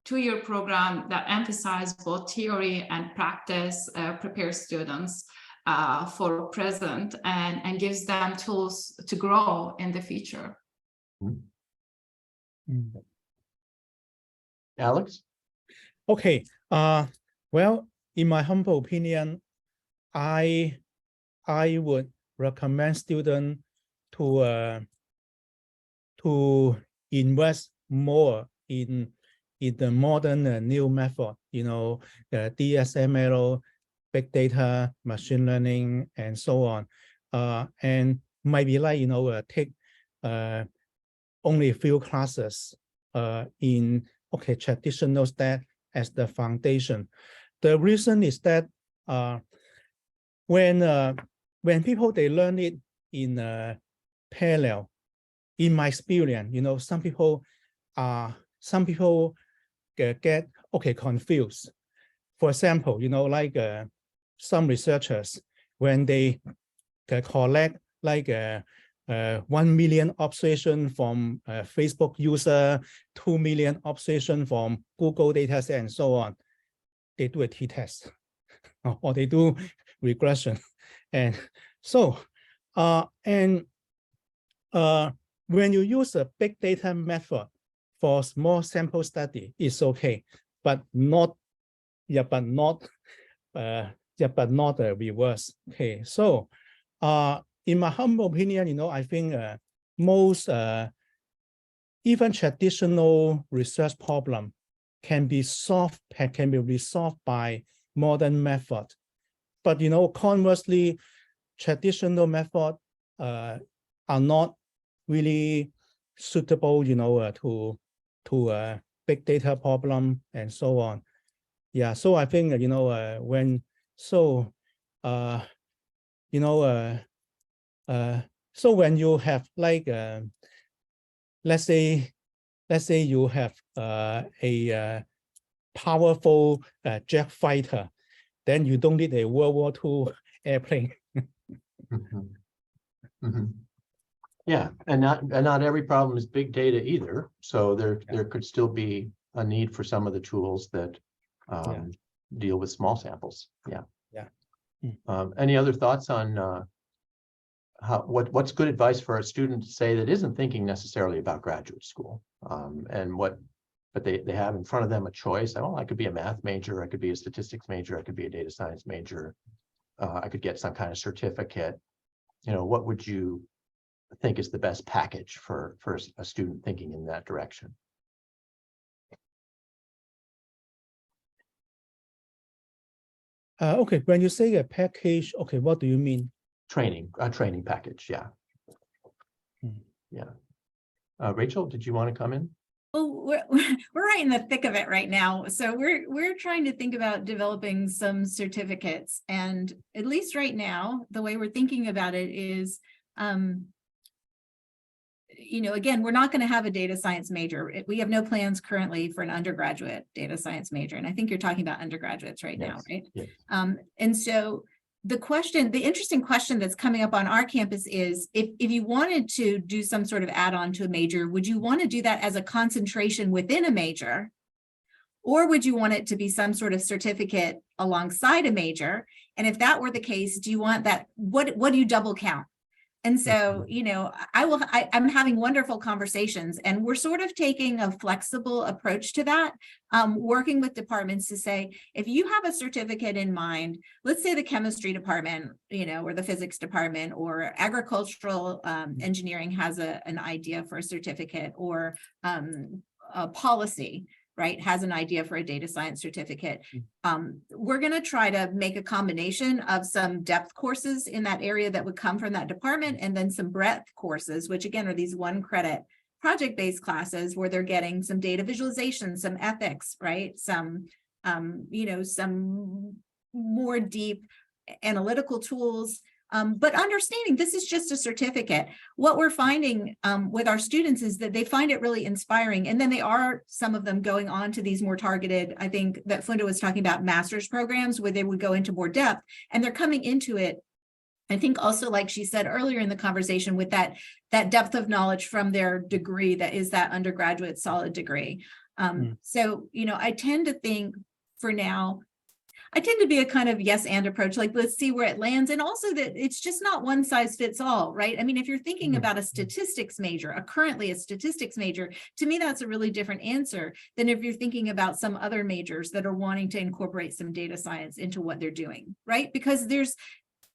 two-year program that emphasizes both theory and practice prepares students for present and gives them tools to grow in the future. Alex? Okay. Well, in my humble opinion, I would recommend students to invest more in the modern new method, DSML, big data, machine learning, and so on. And maybe take only a few classes in traditional stat as the foundation. The reason is that when people they learn it in parallel, in my experience, some people get confused. For example, some researchers, when they collect 1 million observation from Facebook user, 2 million observation from Google data set, and so on, they do a t-test or they do regression. And so, when you use a big data method for small sample study, it's okay, but not the reverse. Okay, so in my humble opinion, I think most even traditional research problem can be resolved by modern method. But conversely, traditional method are not really suitable, to big data problem and so on. Yeah, so I think so when you have let's say you have a powerful jet fighter, then you don't need a World War II airplane. Yeah, and not every problem is big data either. So there could still be a need for some of the tools that deal with small samples. Any other thoughts on what's good advice for a student to say that isn't thinking necessarily about graduate school, but they have in front of them a choice? I could be a math major, I could be a statistics major, I could be a data science major, I could get some kind of certificate. What would you think is the best package for a student thinking in that direction? Okay, when you say a package, okay, what do you mean? A training package, yeah. Yeah. Rachel, did you want to come in? Well, we're right in the thick of it right now. So we're trying to think about developing some certificates. And at least right now, the way we're thinking about it is, again, we're not going to have a data science major. We have no plans currently for an undergraduate data science major. And I think you're talking about undergraduates right now, right? Yes. And so the interesting question that's coming up on our campus is, if you wanted to do some sort of add-on to a major, would you want to do that as a concentration within a major? Or would you want it to be some sort of certificate alongside a major? And if that were the case, do you want that? What do you double count? And so, I'm having wonderful conversations, and we're sort of taking a flexible approach to that, working with departments to say, if you have a certificate in mind, let's say the chemistry department, or the physics department, or agricultural engineering has an idea for a certificate, or a policy, right, has an idea for a data science certificate. We're going to try to make a combination of some depth courses in that area that would come from that department, and then some breadth courses, which again are these 1-credit project-based classes where they're getting some data visualization, some ethics, right, some some more deep analytical tools. But understanding this is just a certificate. What we're finding with our students is that they find it really inspiring. And then some of them going on to these more targeted, I think that Funda was talking about, master's programs where they would go into more depth, and they're coming into it, I think also, like she said earlier in the conversation, with that depth of knowledge from their degree that is that undergraduate solid degree. So, I tend to think for now, I tend to be a kind of yes and approach, like let's see where it lands. And also that it's just not one size fits all, right? I mean, if you're thinking about a statistics major, currently a statistics major, to me, that's a really different answer than if you're thinking about some other majors that are wanting to incorporate some data science into what they're doing, right? Because there's,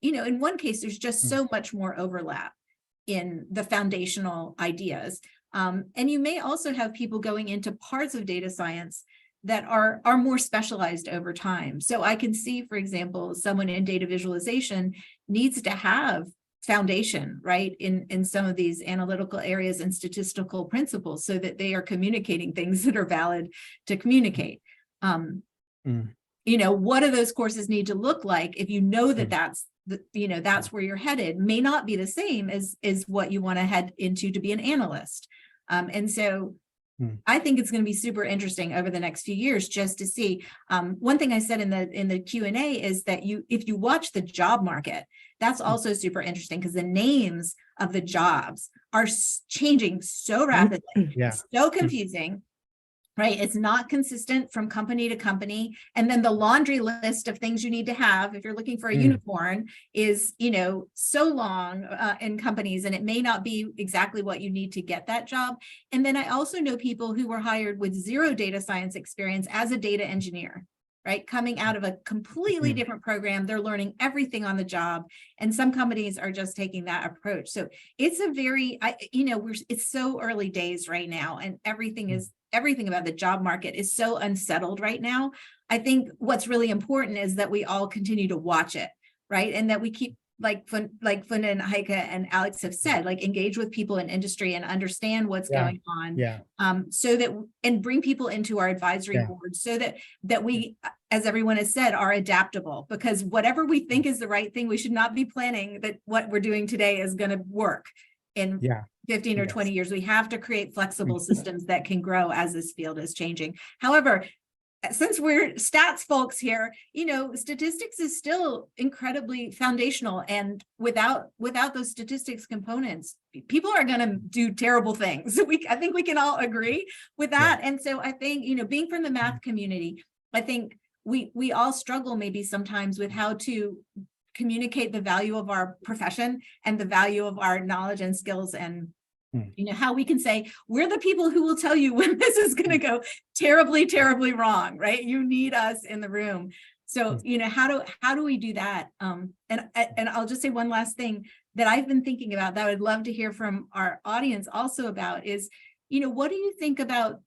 in one case, there's just so much more overlap in the foundational ideas. And you may also have people going into parts of data science that are more specialized over time. So I can see, for example, someone in data visualization needs to have foundation, right, in some of these analytical areas and statistical principles, so that they are communicating things that are valid to communicate. What do those courses need to look like if that's where you're headed? May not be the same as what you want to head into to be an analyst. And so I think it's going to be super interesting over the next few years just to see. One thing I said in the Q&A is that if you watch the job market, that's also super interesting, because the names of the jobs are changing so rapidly, so confusing, right? It's not consistent from company to company. And then the laundry list of things you need to have if you're looking for a unicorn is, so long in companies, and it may not be exactly what you need to get that job. And then I also know people who were hired with 0 data science experience as a data engineer, right? Coming out of a completely different program, they're learning everything on the job. And some companies are just taking that approach. So it's it's so early days right now, and everything about the job market is so unsettled right now. I think what's really important is that we all continue to watch it, right? And that we keep, like Funda and Heike and Alex have said, like engage with people in industry and understand what's going on. So that, and bring people into our advisory board, so that we, as everyone has said, are adaptable, because whatever we think is the right thing, we should not be planning that what we're doing today is going to work in 15 or 20 years. We have to create flexible systems that can grow as this field is changing. However, since we're stats folks here, statistics is still incredibly foundational, and without those statistics components, people are going to do terrible things. I think we can all agree with that. And so I think, being from the math community, I think we all struggle maybe sometimes with how to communicate the value of our profession and the value of our knowledge and skills, and how we can say, we're the people who will tell you when this is going to go terribly, terribly wrong, right? You need us in the room. So, how do we do that? And I'll just say one last thing that I've been thinking about that I would love to hear from our audience also about is, what do you think about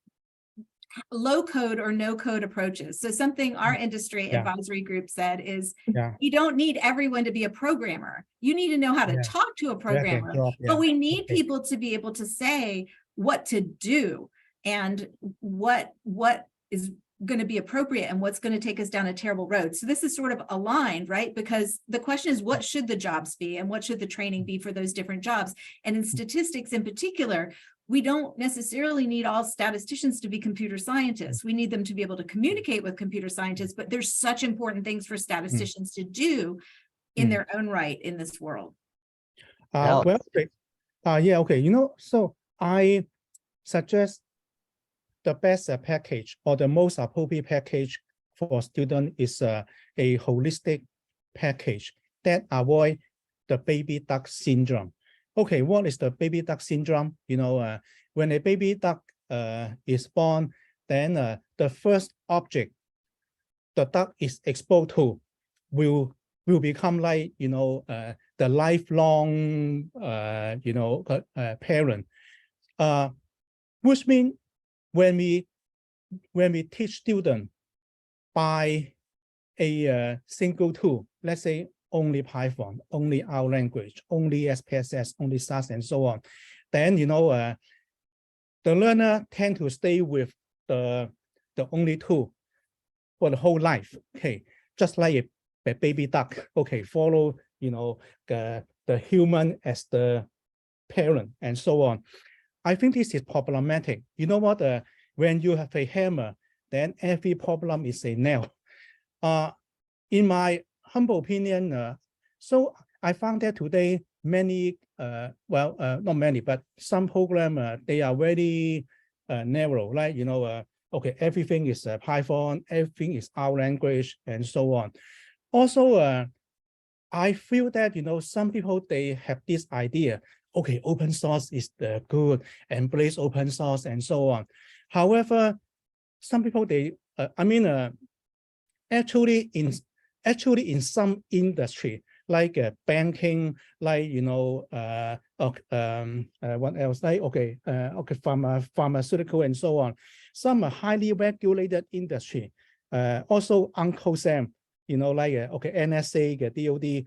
low code or no code approaches? So something our industry advisory group said is, you don't need everyone to be a programmer. You need to know how to talk to a programmer, but we need people to be able to say what to do. and what is going to be appropriate and what's going to take us down a terrible road. So this is sort of aligned, right? Because the question is, what should the jobs be and what should the training be for those different jobs? And in statistics in particular, we don't necessarily need all statisticians to be computer scientists. We need them to be able to communicate with computer scientists, but there's such important things for statisticians to do in their own right in this world. Alex. Well, okay. Yeah, okay. So I suggest the best package or the most appropriate package for student is a holistic package that avoid the baby duck syndrome. Okay, what is the baby duck syndrome? When a baby duck is born, then the first object the duck is exposed to will become like the lifelong parent, which means when we teach students by a single tool, let's say only Python, only our language, only SPSS, only SAS, and so on, then the learner tend to stay with the only tool for the whole life. Okay, just like a baby duck. Okay, follow the human as the parent and so on. I think this is problematic. You know what? When you have a hammer, then every problem is a nail. In my humble opinion, so I found that today many, not many, but some program they are very narrow. Like okay, everything is Python, everything is our language, and so on. Also, I feel that some people they have this idea. Okay, open source is the good, embrace open source and so on. However, some people they, actually in some industry like banking, like what else? Like pharmaceutical and so on. Some are highly regulated industry. Also, Uncle Sam, like NSA, DOD.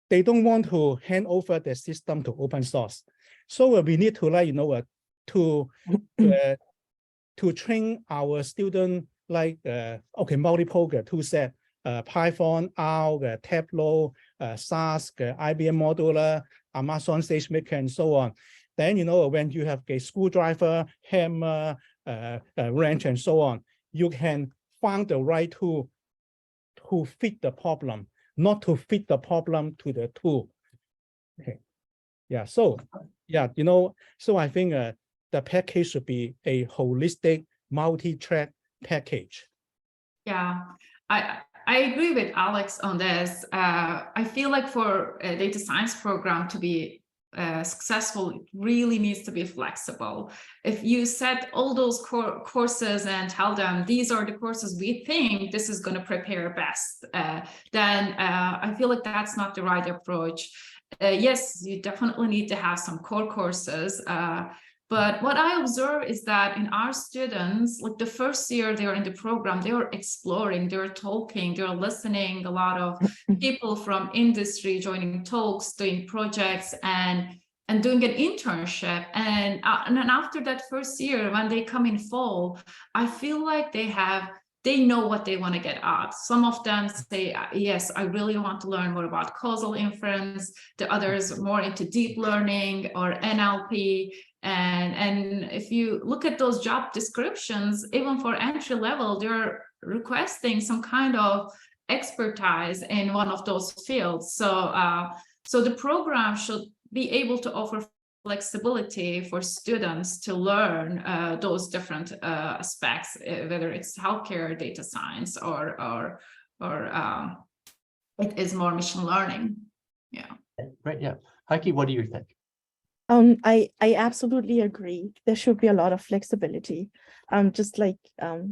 They don't want to hand over the system to open source, so we need to to train our student like multiple tool set, Python, R, Tableau, SAS, IBM Modular, Amazon SageMaker, and so on. Then when you have a screwdriver, hammer, wrench, and so on, you can find the right tool to fit the problem, not to fit the problem to the tool. Okay, yeah. So yeah, so I think the package should be a holistic, multi-track package. Yeah, I agree with Alex on this. I feel like for a data science program to be successful, it really needs to be flexible. If you set all those courses and tell them these are the courses we think this is going to prepare best, then I feel like that's not the right approach. Yes, you definitely need to have some core courses. But what I observe is that in our students, like the first year they're in the program, they're exploring, they're talking, they're listening, a lot of people from industry joining talks, doing projects, and doing an internship. And then after that first year, when they come in fall, I feel like they know what they want to get out. Some of them say, yes, I really want to learn more about causal inference. The others more into deep learning or NLP. And if you look at those job descriptions, even for entry level, they're requesting some kind of expertise in one of those fields. So the program should be able to offer flexibility for students to learn those different aspects, whether it's healthcare, data science, or it is more machine learning. Yeah. Right. Yeah. Heike, what do you think? I absolutely agree. There should be a lot of flexibility. Just like there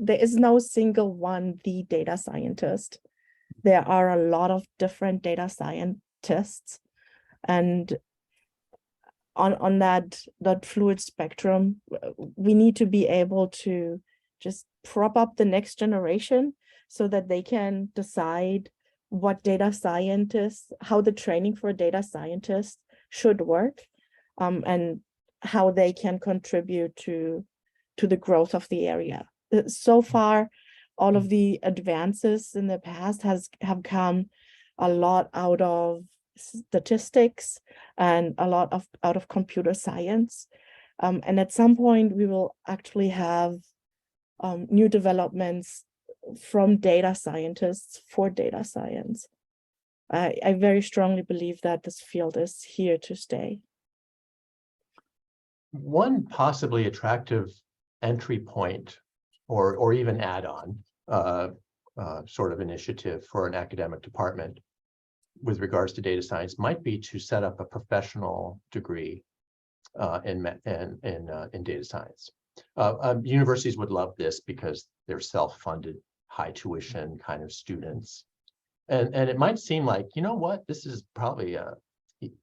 is no single one the data scientist. There are a lot of different data scientists, and on that fluid spectrum, we need to be able to just prop up the next generation so that they can decide what data scientists, how the training for a data scientist should work. And how they can contribute to the growth of the area. So far, all of the advances in the past have come a lot out of statistics and a lot out of computer science. And at some point, we will actually have new developments from data scientists for data science. I very strongly believe that this field is here to stay. One possibly attractive entry point or even add-on sort of initiative for an academic department with regards to data science might be to set up a professional degree in data science. Universities would love this because they're self-funded, high tuition kind of students. And it might seem like, you know what, this is probably a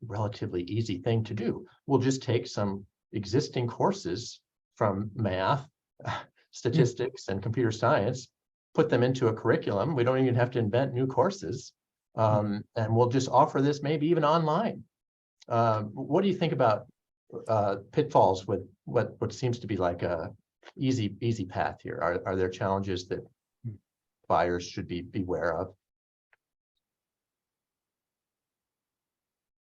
relatively easy thing to do. We'll just take some existing courses from math, statistics, and computer science, put them into a curriculum. We don't even have to invent new courses. And we'll just offer this maybe even online. What do you think about pitfalls with what seems to be like a easy path here? Are there challenges that buyers should be beware of?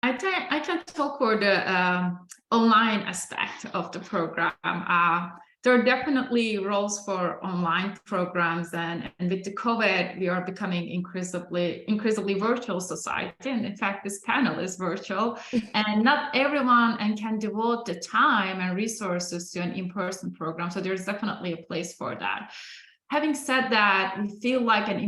I can talk for the online aspect of the program. There are definitely roles for online programs, and with the COVID, we are becoming increasingly virtual society. And in fact, this panel is virtual, and not everyone can devote the time and resources to an in-person program. So there's definitely a place for that. Having said that, we feel like an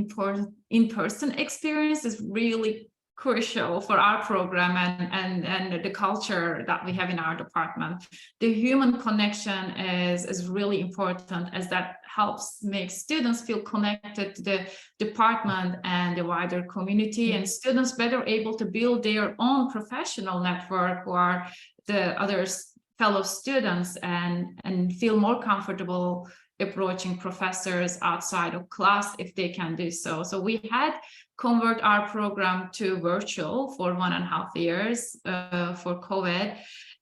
in-person experience is really crucial for our program and the culture that we have in our department. The human connection is really important, as that helps make students feel connected to the department and the wider community, and students better able to build their own professional network or the others fellow students and feel more comfortable approaching professors outside of class if they can do so. So we had convert our program to virtual for 1.5 years for COVID.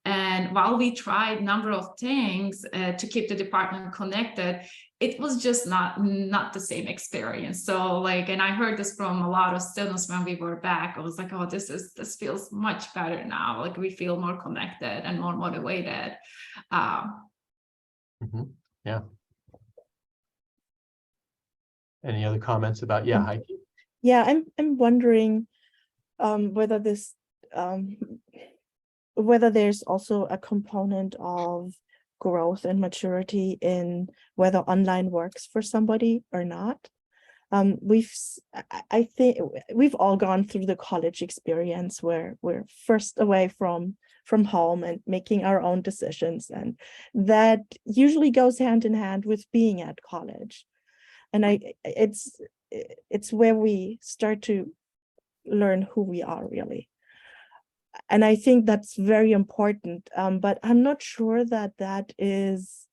And while we tried a number of things to keep the department connected, it was just not the same experience. So and I heard this from a lot of students when we were back. I was like, oh, this feels much better now. Like we feel more connected and more motivated. Yeah. Any other comments about, yeah, Heike? Yeah, I'm wondering whether this whether there's also a component of growth and maturity in whether online works for somebody or not. I think we've all gone through the college experience where we're first away from home and making our own decisions, and that usually goes hand in hand with being at college. And it's where we start to learn who we are really. And I think that's very important, but I'm not sure that is,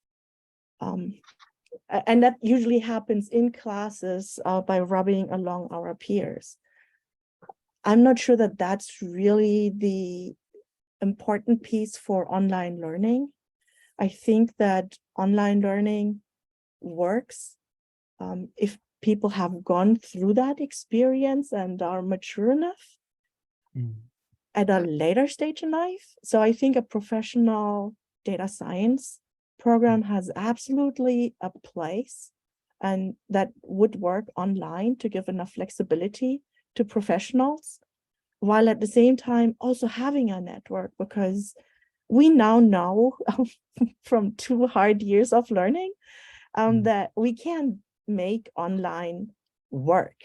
and that usually happens in classes by rubbing along our peers. I'm not sure that that's really the important piece for online learning. I think that online learning works if people have gone through that experience and are mature enough at a later stage in life. So I think a professional data science program has absolutely a place, and that would work online to give enough flexibility to professionals, while at the same time also having a network, because we now know from 2 hard years of learning that we can make online work.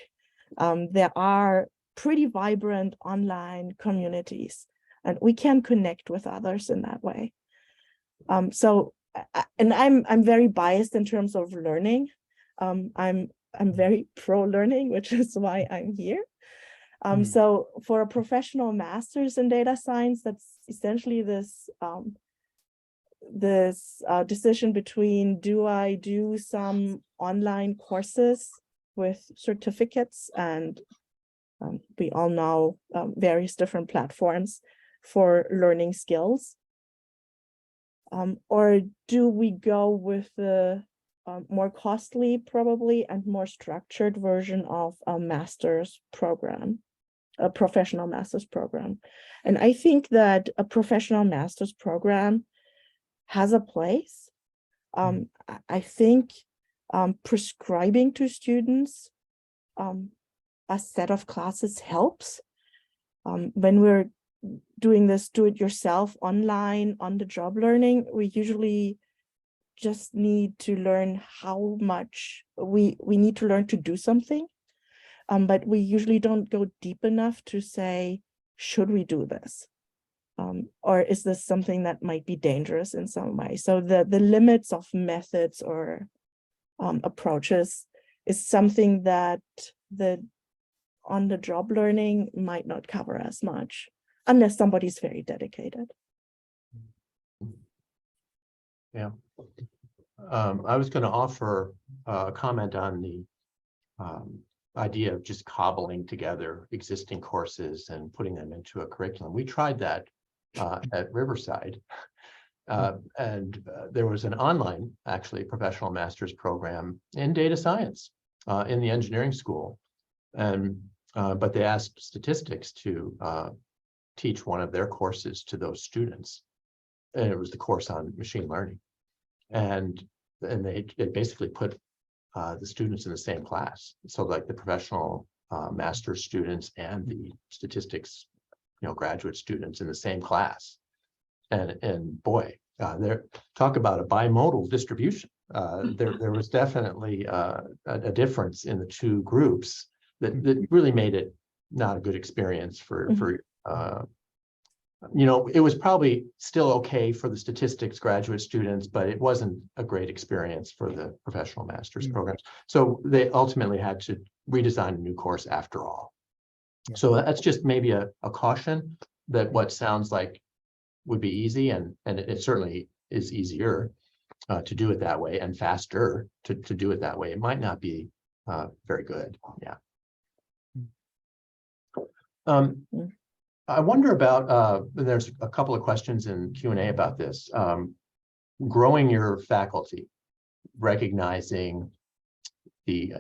There are pretty vibrant online communities, and we can connect with others in that way. So, and I'm very biased in terms of learning. I'm very pro learning, which is why I'm here. So for a professional master's in data science, that's essentially this decision between, do I do some online courses with certificates, and we all know various different platforms for learning skills, Or do we go with the more costly, probably, and more structured version of a master's program, a professional master's program? And I think that a professional master's program has a place. I think prescribing to students a set of classes helps. When we're doing this do-it-yourself online on the job learning, we usually just need to learn how much we need to learn to do something. But we usually don't go deep enough to say, should we do this? Or is this something that might be dangerous in some way? So the limits of methods or approaches is something that the on-the-job learning might not cover as much, unless somebody's very dedicated. Yeah. I was going to offer a comment on the idea of just cobbling together existing courses and putting them into a curriculum. We tried that at Riverside. And there was an online, actually, professional master's program in data science in the engineering school. And but they asked statistics to teach one of their courses to those students. And it was the course on machine learning. And they basically put the students in the same class. So like the professional master's students and the statistics, graduate students in the same class. And boy, there, talk about a bimodal distribution. There was definitely a difference in the two groups that really made it not a good experience for it was probably still okay for the statistics graduate students, but it wasn't a great experience for the professional master's programs. So they ultimately had to redesign a new course after all. Yeah. So that's just maybe a caution that what sounds like would be easy, and it certainly is easier to do it that way and faster to do it that way. It might not be very good. Yeah. I wonder about, there's a couple of questions in Q&A about this. Growing your faculty, recognizing the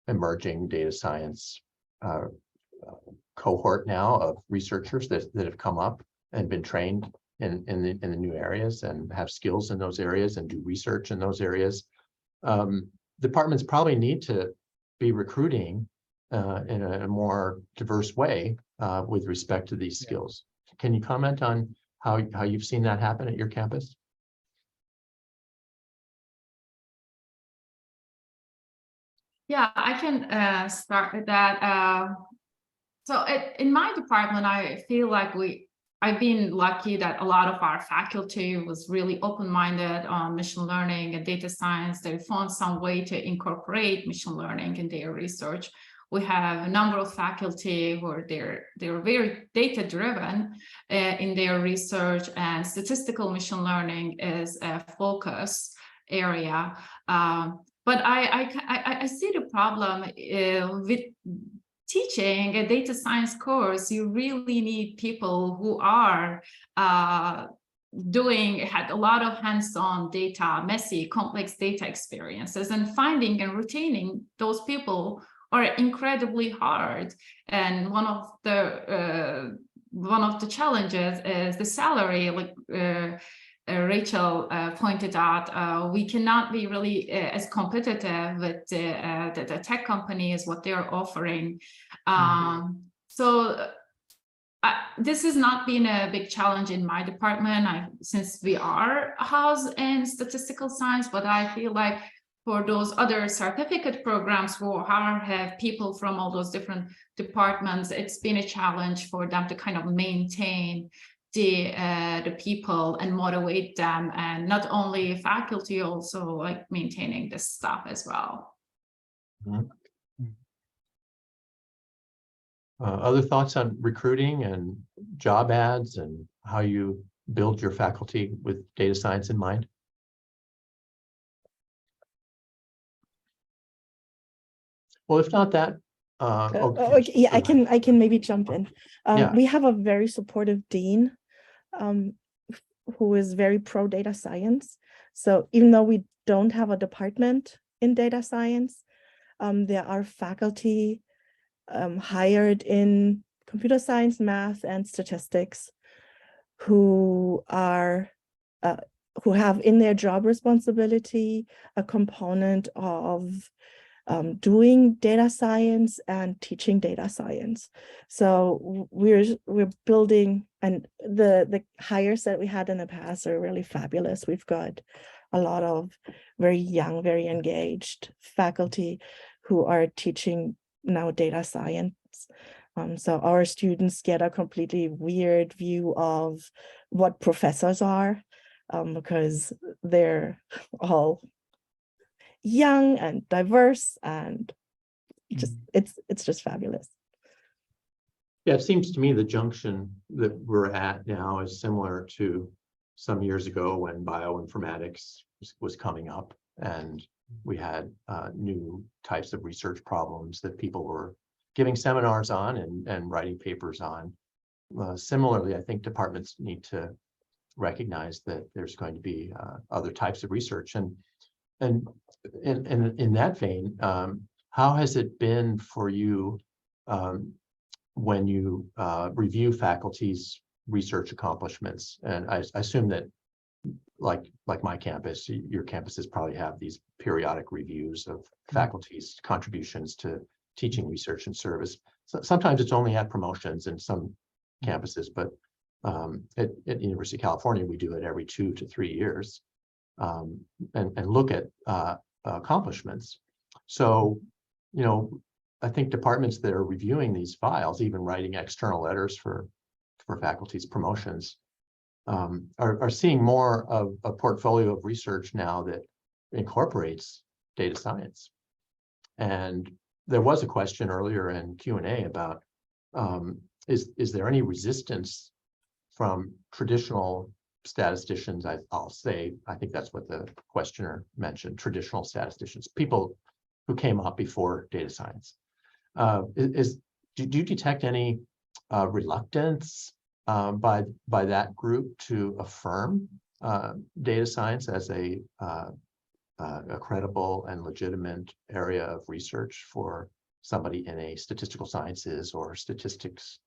emerging data science cohort now of researchers that have come up and been trained in the new areas and have skills in those areas and do research in those areas. Departments probably need to be recruiting in a more diverse way with respect to these skills. Can you comment on how you've seen that happen at your campus? Yeah, I can start with that. So in my department, I feel like I've been lucky that a lot of our faculty was really open-minded on machine learning and data science. They found some way to incorporate machine learning in their research. We have a number of faculty who are they're very data-driven in their research, and statistical machine learning is a focus area. But I see the problem with teaching a data science course. You really need people who are had a lot of hands-on data, messy, complex data experiences, and finding and retaining those people are incredibly hard. And one of the challenges is the salary, like Rachel pointed out. We cannot be really as competitive with the tech companies, what they're offering. So this has not been a big challenge in my department since we are housed in statistical science, but I feel like for those other certificate programs who have people from all those different departments, it's been a challenge for them to kind of maintain the people and motivate them, and not only faculty, also like maintaining this stuff as well. Other thoughts on recruiting and job ads and how you build your faculty with data science in mind? Well, if not that, okay, yeah, I can maybe jump in. Yeah. We have a very supportive dean. who is very pro data science. So even though we don't have a department in data science, there are faculty hired in computer science, math, and statistics who are who have in their job responsibility a component of doing data science and teaching data science. So we're building, and the hires that we had in the past are really fabulous. We've got a lot of very young, very engaged faculty who are teaching now data science. So our students get a completely weird view of what professors are, because they're all young and diverse, and just it's just fabulous. Yeah, it seems to me the junction that we're at now is similar to some years ago when bioinformatics was coming up, and we had new types of research problems that people were giving seminars on and writing papers on. Similarly, I think departments need to recognize that there's going to be other types of research. And in that vein, how has it been for you when you review faculty's research accomplishments? And I assume that, like my campus, your campuses probably have these periodic reviews of faculty's contributions to teaching, research, and service. So sometimes it's only at promotions in some campuses, but at University of California, we do it every 2 to 3 years, and look at accomplishments. So, you know, I think departments that are reviewing these files, even writing external letters for faculty's promotions, are seeing more of a portfolio of research now that incorporates data science. And there was a question earlier in Q&A about, is there any resistance from traditional statisticians? I'll say, I think that's what the questioner mentioned, traditional statisticians, people who came up before data science. Do you detect any reluctance by that group to affirm data science as a credible and legitimate area of research for somebody in a statistical sciences or statistics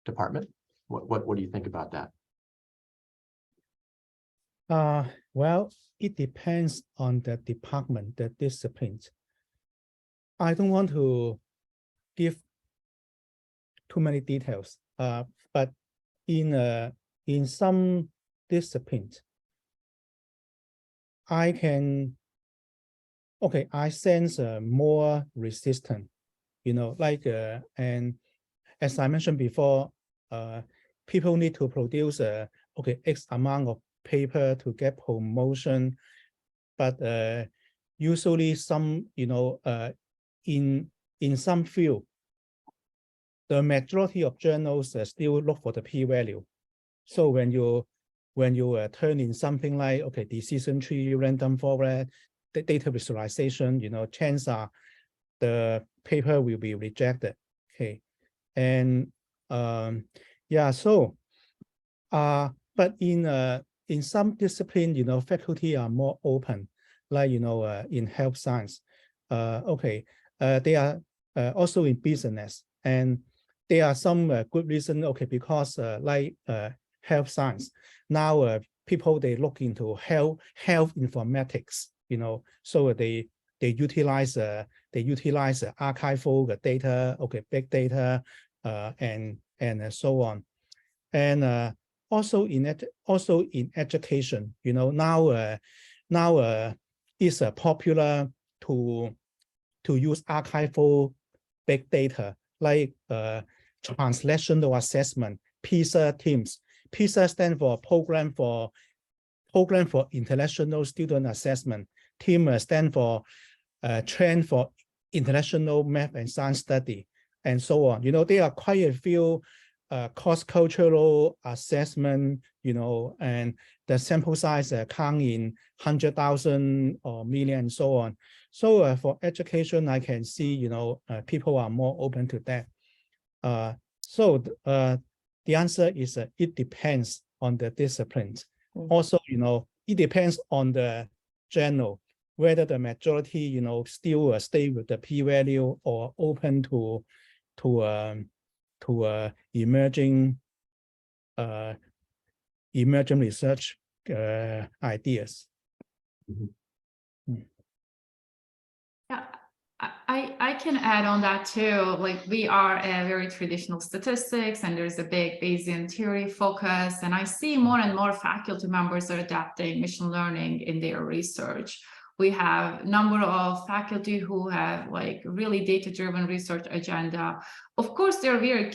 department? What do you think about that? Well, it depends on the department, the disciplines. I don't want to give too many details, but in some disciplines, I sense more resistance, you know, like, and as I mentioned before, people need to produce X amount of paper to get promotion, but usually some, you know, in some field, the majority of journals still look for the p-value. So when you turn in something like decision tree, random forest, the data visualization, you know, chances are the paper will be rejected. Okay, and yeah, so but in some discipline, you know, faculty are more open, like, you know, in health science. They are also in business, and there are some good reason, because like health science, now people, they look into health informatics, you know, so they utilize archival data, big data, and so on. And also in education, you know, now it's popular to use archival big data, like translational assessment, PISA teams. PISA stands for Program for International Student Assessment. TEAM stands for Trend for International Math and Science Study, and so on. You know, there are quite a few cross-cultural assessment, you know, and the sample size count in 100,000 or million, and so on. So for education, I can see, you know, people are more open to that. So the answer is it depends on the disciplines. Also, it depends on the journal, whether the majority, still stay with the p-value or open to emerging research ideas. Yeah, I can add on that too. Like, we are a very traditional statistics, and there's a big Bayesian theory focus. And I see more and more faculty members are adapting machine learning in their research. We have a number of faculty who have like really data-driven research agenda. Of course, they're very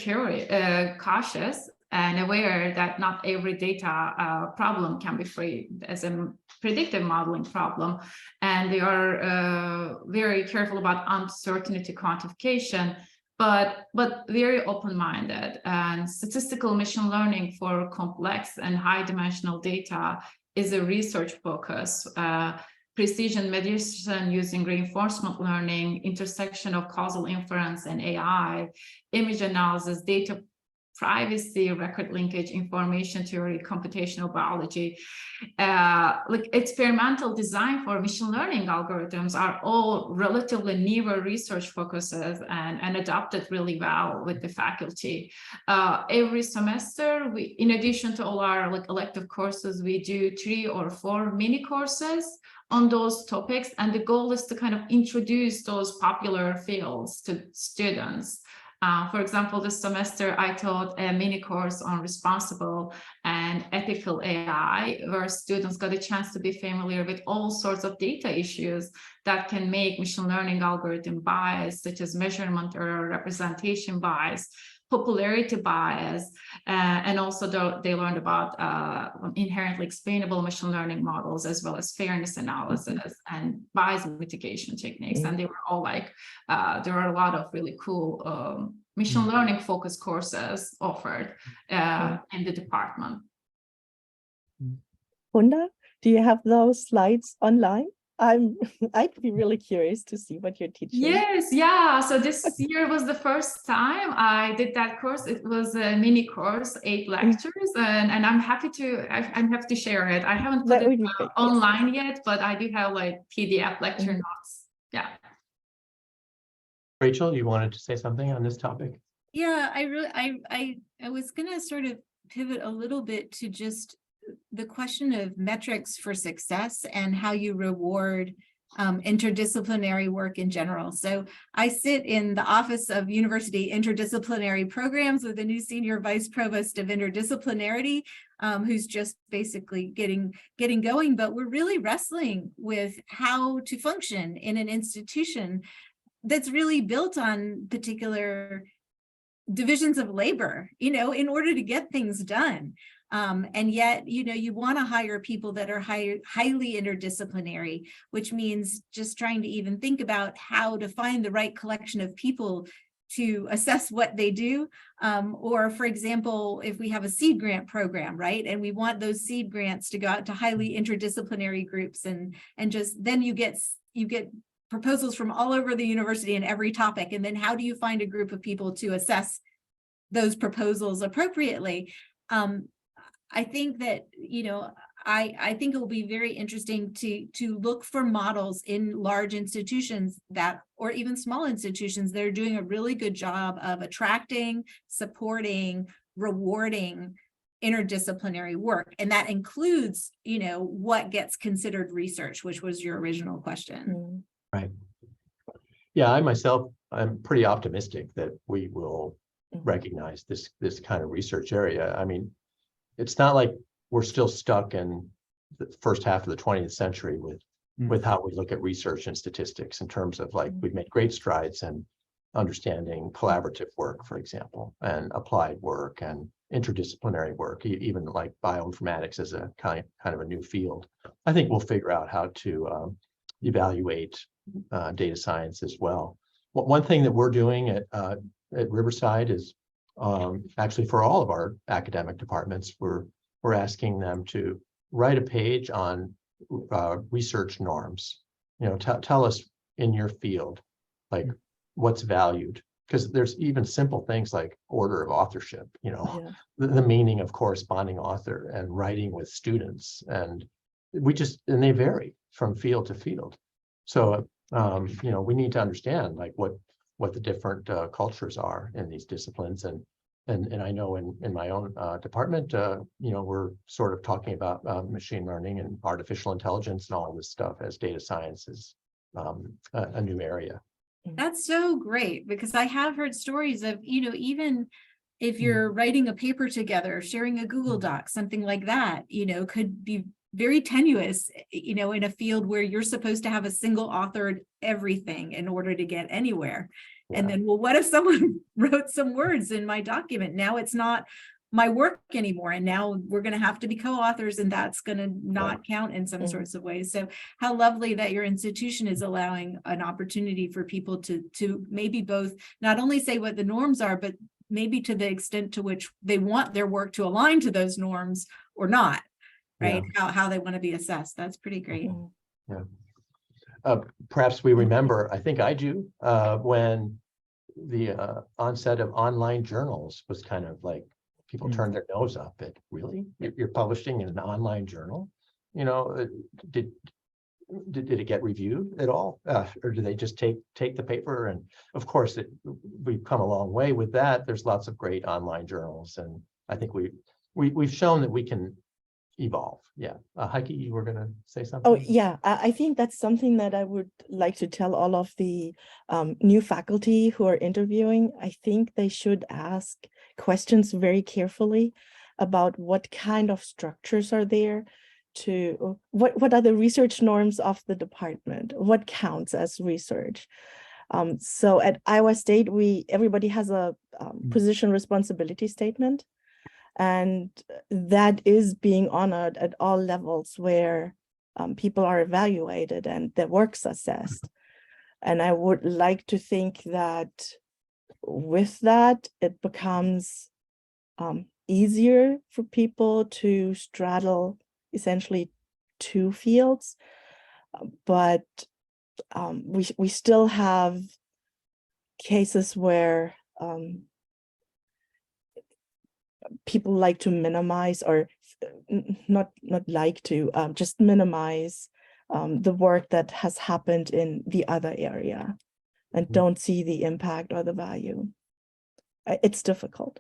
cautious and aware that not every data problem can be framed as a predictive modeling problem. And they are very careful about uncertainty quantification, but very open-minded. And statistical machine learning for complex and high-dimensional data is a research focus. Precision medicine using reinforcement learning, intersection of causal inference and AI, image analysis, data privacy, record linkage, information theory, computational biology, like experimental design for machine learning algorithms are all relatively newer research focuses and adopted really well with the faculty. Every semester, we, in addition to all our like elective courses, we do 3 or 4 mini courses on those topics. And the goal is to kind of introduce those popular fields to students. For example, this semester, I taught a mini course on responsible and ethical AI, where students got a chance to be familiar with all sorts of data issues that can make machine learning algorithm bias, such as measurement error, representation bias, popularity bias, and also they learned about inherently explainable machine learning models, as well as fairness analysis and bias mitigation techniques. And they were all like, there are a lot of really cool machine learning focused courses offered in the department. Funda, do you have those slides online? I'd be really curious to see what you're teaching. Yes, yeah. So this year was the first time I did that course. It was a mini course, 8 lectures, and I'm happy to share it. I haven't put it online yet, but I do have like PDF lecture notes. Yeah. Rachel, you wanted to say something on this topic? Yeah, I was gonna sort of pivot a little bit to just the question of metrics for success and how you reward interdisciplinary work in general. So I sit in the Office of University Interdisciplinary Programs with a new Senior Vice Provost of Interdisciplinarity, who's just basically getting going, but we're really wrestling with how to function in an institution that's really built on particular divisions of labor, in order to get things done. And yet, you want to hire people that are highly interdisciplinary, which means just trying to even think about how to find the right collection of people to assess what they do. Or, for example, if we have a seed grant program, right, and we want those seed grants to go out to highly interdisciplinary groups, and just then you get proposals from all over the university in every topic. And then how do you find a group of people to assess those proposals appropriately? I think that, I think it will be very interesting to look for models in large institutions or even small institutions that are doing a really good job of attracting, supporting, rewarding interdisciplinary work. And that includes, what gets considered research, which was your original question. Right. Yeah, I'm pretty optimistic that we will recognize this kind of research area. I mean, it's not like we're still stuck in the first half of the 20th century with how we look at research and statistics, in terms of like, we've made great strides in understanding collaborative work, for example, and applied work and interdisciplinary work, even like bioinformatics as a kind of a new field. I think we'll figure out how to evaluate data science as well. One thing that we're doing at Riverside is actually, for all of our academic departments, we're asking them to write a page on research norms. Tell us in your field, like, what's valued because there's even simple things like order of authorship, Yeah. the meaning of corresponding author and writing with students. And they vary from field to field. So, we need to understand like what the different cultures are in these disciplines. And I know in my own department, we're sort of talking about machine learning and artificial intelligence and all of this stuff as data science is a new area. That's so great, because I have heard stories of, even if you're writing a paper together, sharing a Google Doc, something like that, could be very tenuous, in a field where you're supposed to have a single authored everything in order to get anywhere. Yeah. And then, well, what if someone wrote some words in my document? Now it's not my work anymore. And now we're going to have to be co-authors, and that's going to not count in some sorts of ways. So how lovely that your institution is allowing an opportunity for people to maybe both not only say what the norms are, but maybe to the extent to which they want their work to align to those norms or not, right? Yeah. How they want to be assessed. That's pretty great. Yeah. Perhaps we remember, I think I do, when the onset of online journals was kind of like, people turned their nose up at, really? You're publishing in an online journal? Did it get reviewed at all? Or do they just take the paper? And of course, we've come a long way with that. There's lots of great online journals. And I think we've shown that we can evolve. Yeah. Heike, you were going to say something? Oh, yeah. I think that's something that I would like to tell all of the new faculty who are interviewing. I think they should ask questions very carefully about what kind of structures are there, to what are the research norms of the department, what counts as research. So at Iowa State, everybody has a position responsibility statement. And that is being honored at all levels where people are evaluated and their work's assessed. And I would like to think that with that, it becomes easier for people to straddle essentially two fields. But we still have cases where people like to minimize, or not like to, just minimize the work that has happened in the other area and don't see the impact or the value. It's difficult.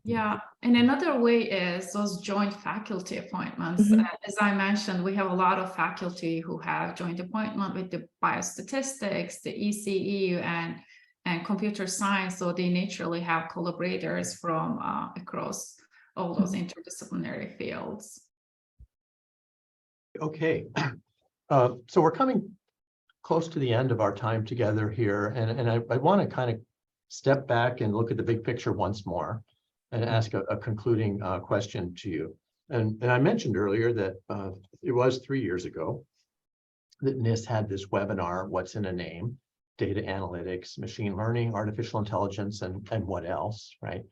Yeah, and another way is those joint faculty appointments. As I mentioned, we have a lot of faculty who have joint appointment with the biostatistics, the ECE, and computer science. So they naturally have collaborators from across all those interdisciplinary fields. Okay, so we're coming close to the end of our time together here, and I want to kind of step back and look at the big picture once more and ask a concluding question to you. And I mentioned earlier that it was 3 years ago that NISS had this webinar, What's in a Name? Data analytics, machine learning, artificial intelligence, and what else, right?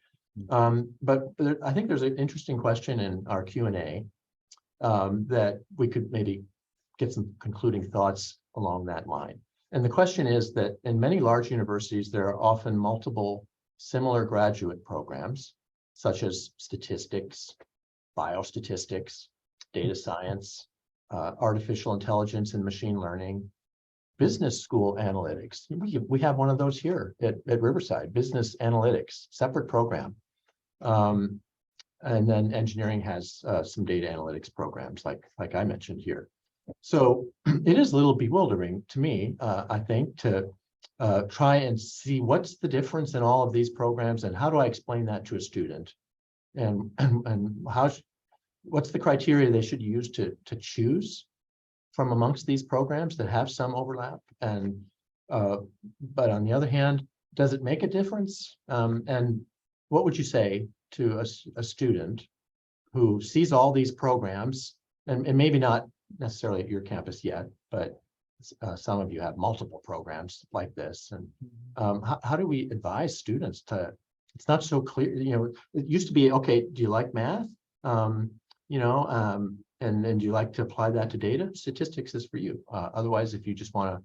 But I think there's an interesting question in our Q&A that we could maybe get some concluding thoughts along that line. And the question is that in many large universities, there are often multiple similar graduate programs, such as statistics, biostatistics, data science, artificial intelligence and machine learning, business school analytics. We have one of those here at Riverside, business analytics, separate program. And then engineering has some data analytics programs like I mentioned here. So it is a little bewildering to me, I think, to try and see what's the difference in all of these programs and how do I explain that to a student, and what's the criteria they should use to choose from amongst these programs that have some overlap, and but on the other hand, does it make a difference? And what would you say to a student who sees all these programs, and maybe not necessarily at your campus yet, but some of you have multiple programs like this, and how do we advise students to? It's not so clear. It used to be, okay, do you like math? And do you like to apply that to data? Statistics is for you. Otherwise, if you just want to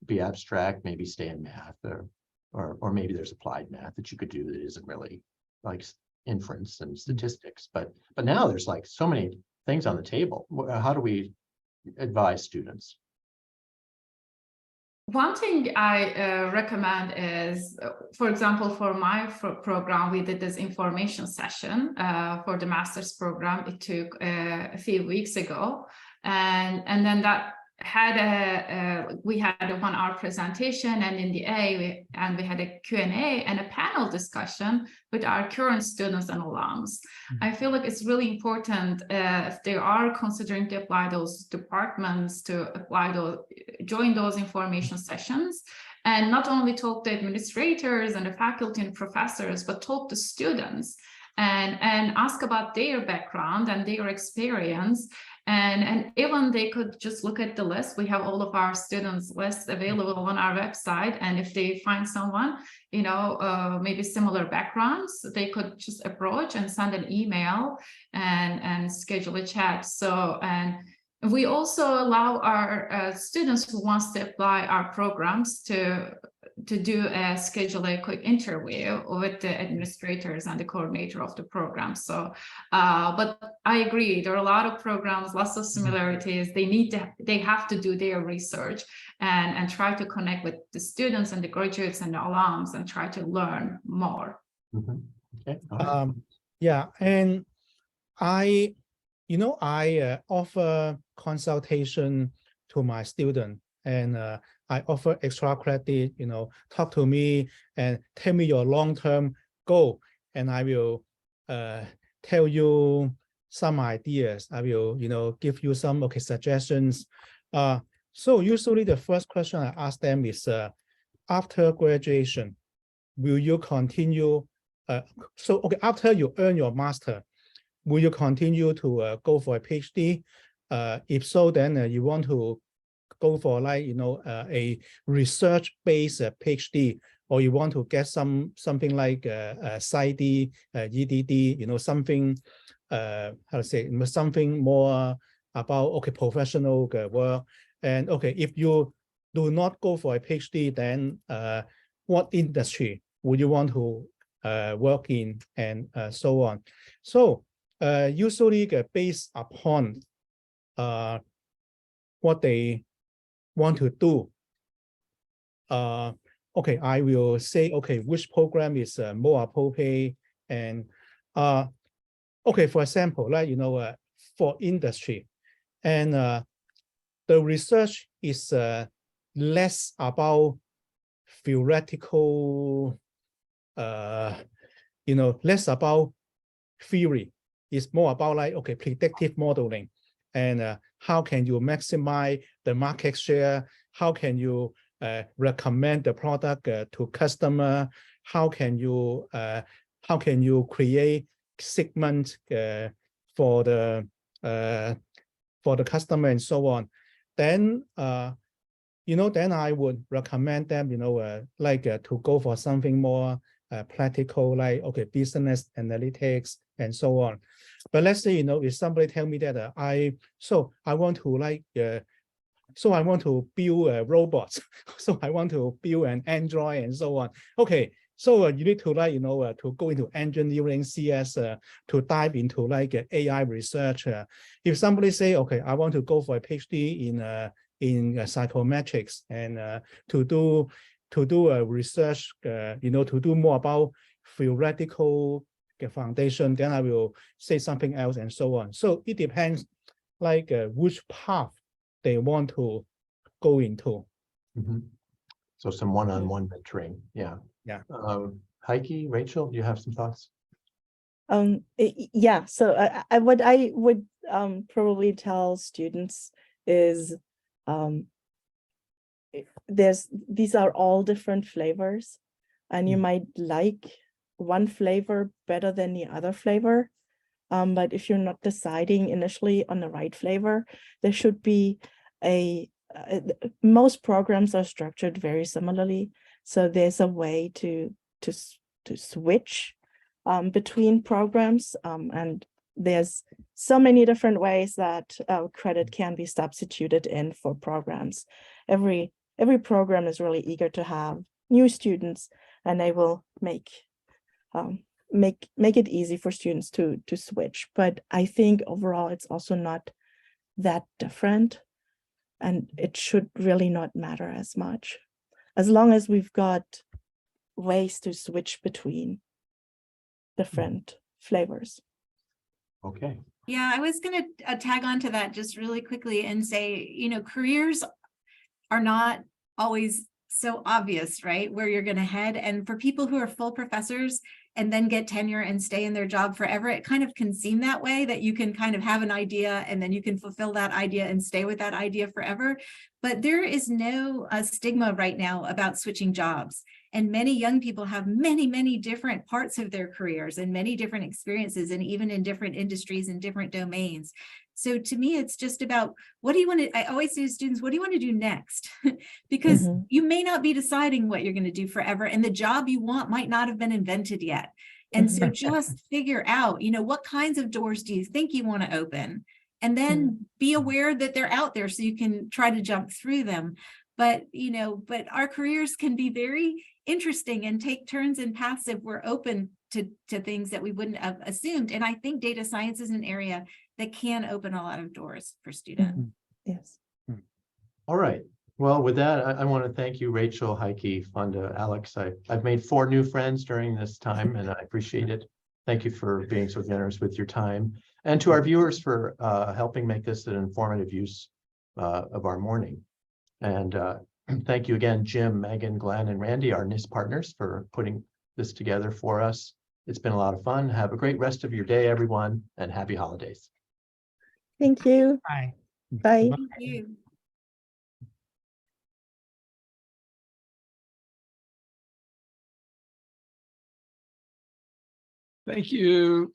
be abstract, maybe stay in math. Or or maybe there's applied math that you could do that isn't really like inference and statistics. But now there's like so many things on the table. How do we advise students? One thing I recommend is, for example, for my program, we did this information session for the master's program. It took a few weeks ago, and then that had we had a 1-hour presentation, and in the we had a Q&A and a panel discussion with our current students and alums. I feel like it's really important if they are considering to apply those departments to join those information sessions, and not only talk to administrators and the faculty and professors, but talk to students and ask about their background and their experience. And even they could just look at the list. We have all of our students lists available on our website. And if they find someone, maybe similar backgrounds, they could just approach and send an email and schedule a chat. And we also allow our students who wants to apply our programs to schedule a quick interview with the administrators and the coordinator of the program. So, but I agree, there are a lot of programs, lots of similarities. They have to do their research and try to connect with the students and the graduates and the alums and try to learn more. Okay. Yeah, and I offer consultation to my student, and I offer extra credit, talk to me and tell me your long-term goal, and I will tell you some ideas. I will, give you some suggestions. So usually the first question I ask them is, after graduation, will you continue? After you earn your master, will you continue to go for a PhD? If so, then you want to go for a research-based PhD, or you want to get something like PsyD, EDD, something something more about professional work. And if you do not go for a PhD, then what industry would you want to work in, and so on. So usually based upon what they want to do, I will say, which program is more appropriate. And for example, for industry, and the research is less about theoretical, less about theory. It's more about predictive modeling, and how can you maximize the market share? How can you recommend the product to customer? How can you create segment for the customer, and so on? Then then I would recommend them to go for something more practical, like business analytics and so on. But let's say if somebody tell me that I want to build robots, so I want to build an Android and so on. So you need to to go into engineering, CS, to dive into AI research. If somebody say, I want to go for a PhD in psychometrics, and to do a research, to do more about theoretical foundation, then I will say something else, and so on. So it depends which path they want to go into. So some one-on-one mentoring. Yeah. Heike, Rachel, do you have some thoughts? Yeah, so what I would probably tell students is these are all different flavors, and you might like one flavor better than the other flavor, but if you're not deciding initially on the right flavor, there should be most programs are structured very similarly, so there's a way to switch between programs, and there's so many different ways that credit can be substituted in for programs. Every program is really eager to have new students, and I will make it easy for students to switch. But I think overall it's also not that different, and it should really not matter as much, as long as we've got ways to switch between different flavors. Okay. Yeah, I was going to tag on to that just really quickly and say, you know, careers are not always so obvious, right? Where you're going to head. And for people who are full professors and then get tenure and stay in their job forever, it kind of can seem that way, that you can kind of have an idea and then you can fulfill that idea and stay with that idea forever. But there is no stigma right now about switching jobs. And many young people have many, many different parts of their careers and many different experiences, and even in different industries and different domains. So to me, it's just about, what do you want to, I always say to students, what do you want to do next? Because you may not be deciding what you're going to do forever, and the job you want might not have been invented yet. And so just figure out, you know, what kinds of doors do you think you want to open? And then be aware that they're out there so you can try to jump through them. But, you know, but our careers can be very interesting and take turns and paths if we're open to things that we wouldn't have assumed. And I think data science is an area that can open a lot of doors for students. Yes. All right. Well, with that, I want to thank you, Rachel, Heike, Funda, Alex. I've made 4 new friends during this time, and I appreciate it. Thank you for being so generous with your time. And to our viewers for helping make this an informative use of our morning. And thank you again, Jim, Megan, Glenn, and Randy, our NISS partners, for putting this together for us. It's been a lot of fun. Have a great rest of your day, everyone, and happy holidays. Thank you. Bye. Bye. Thank you. Thank you.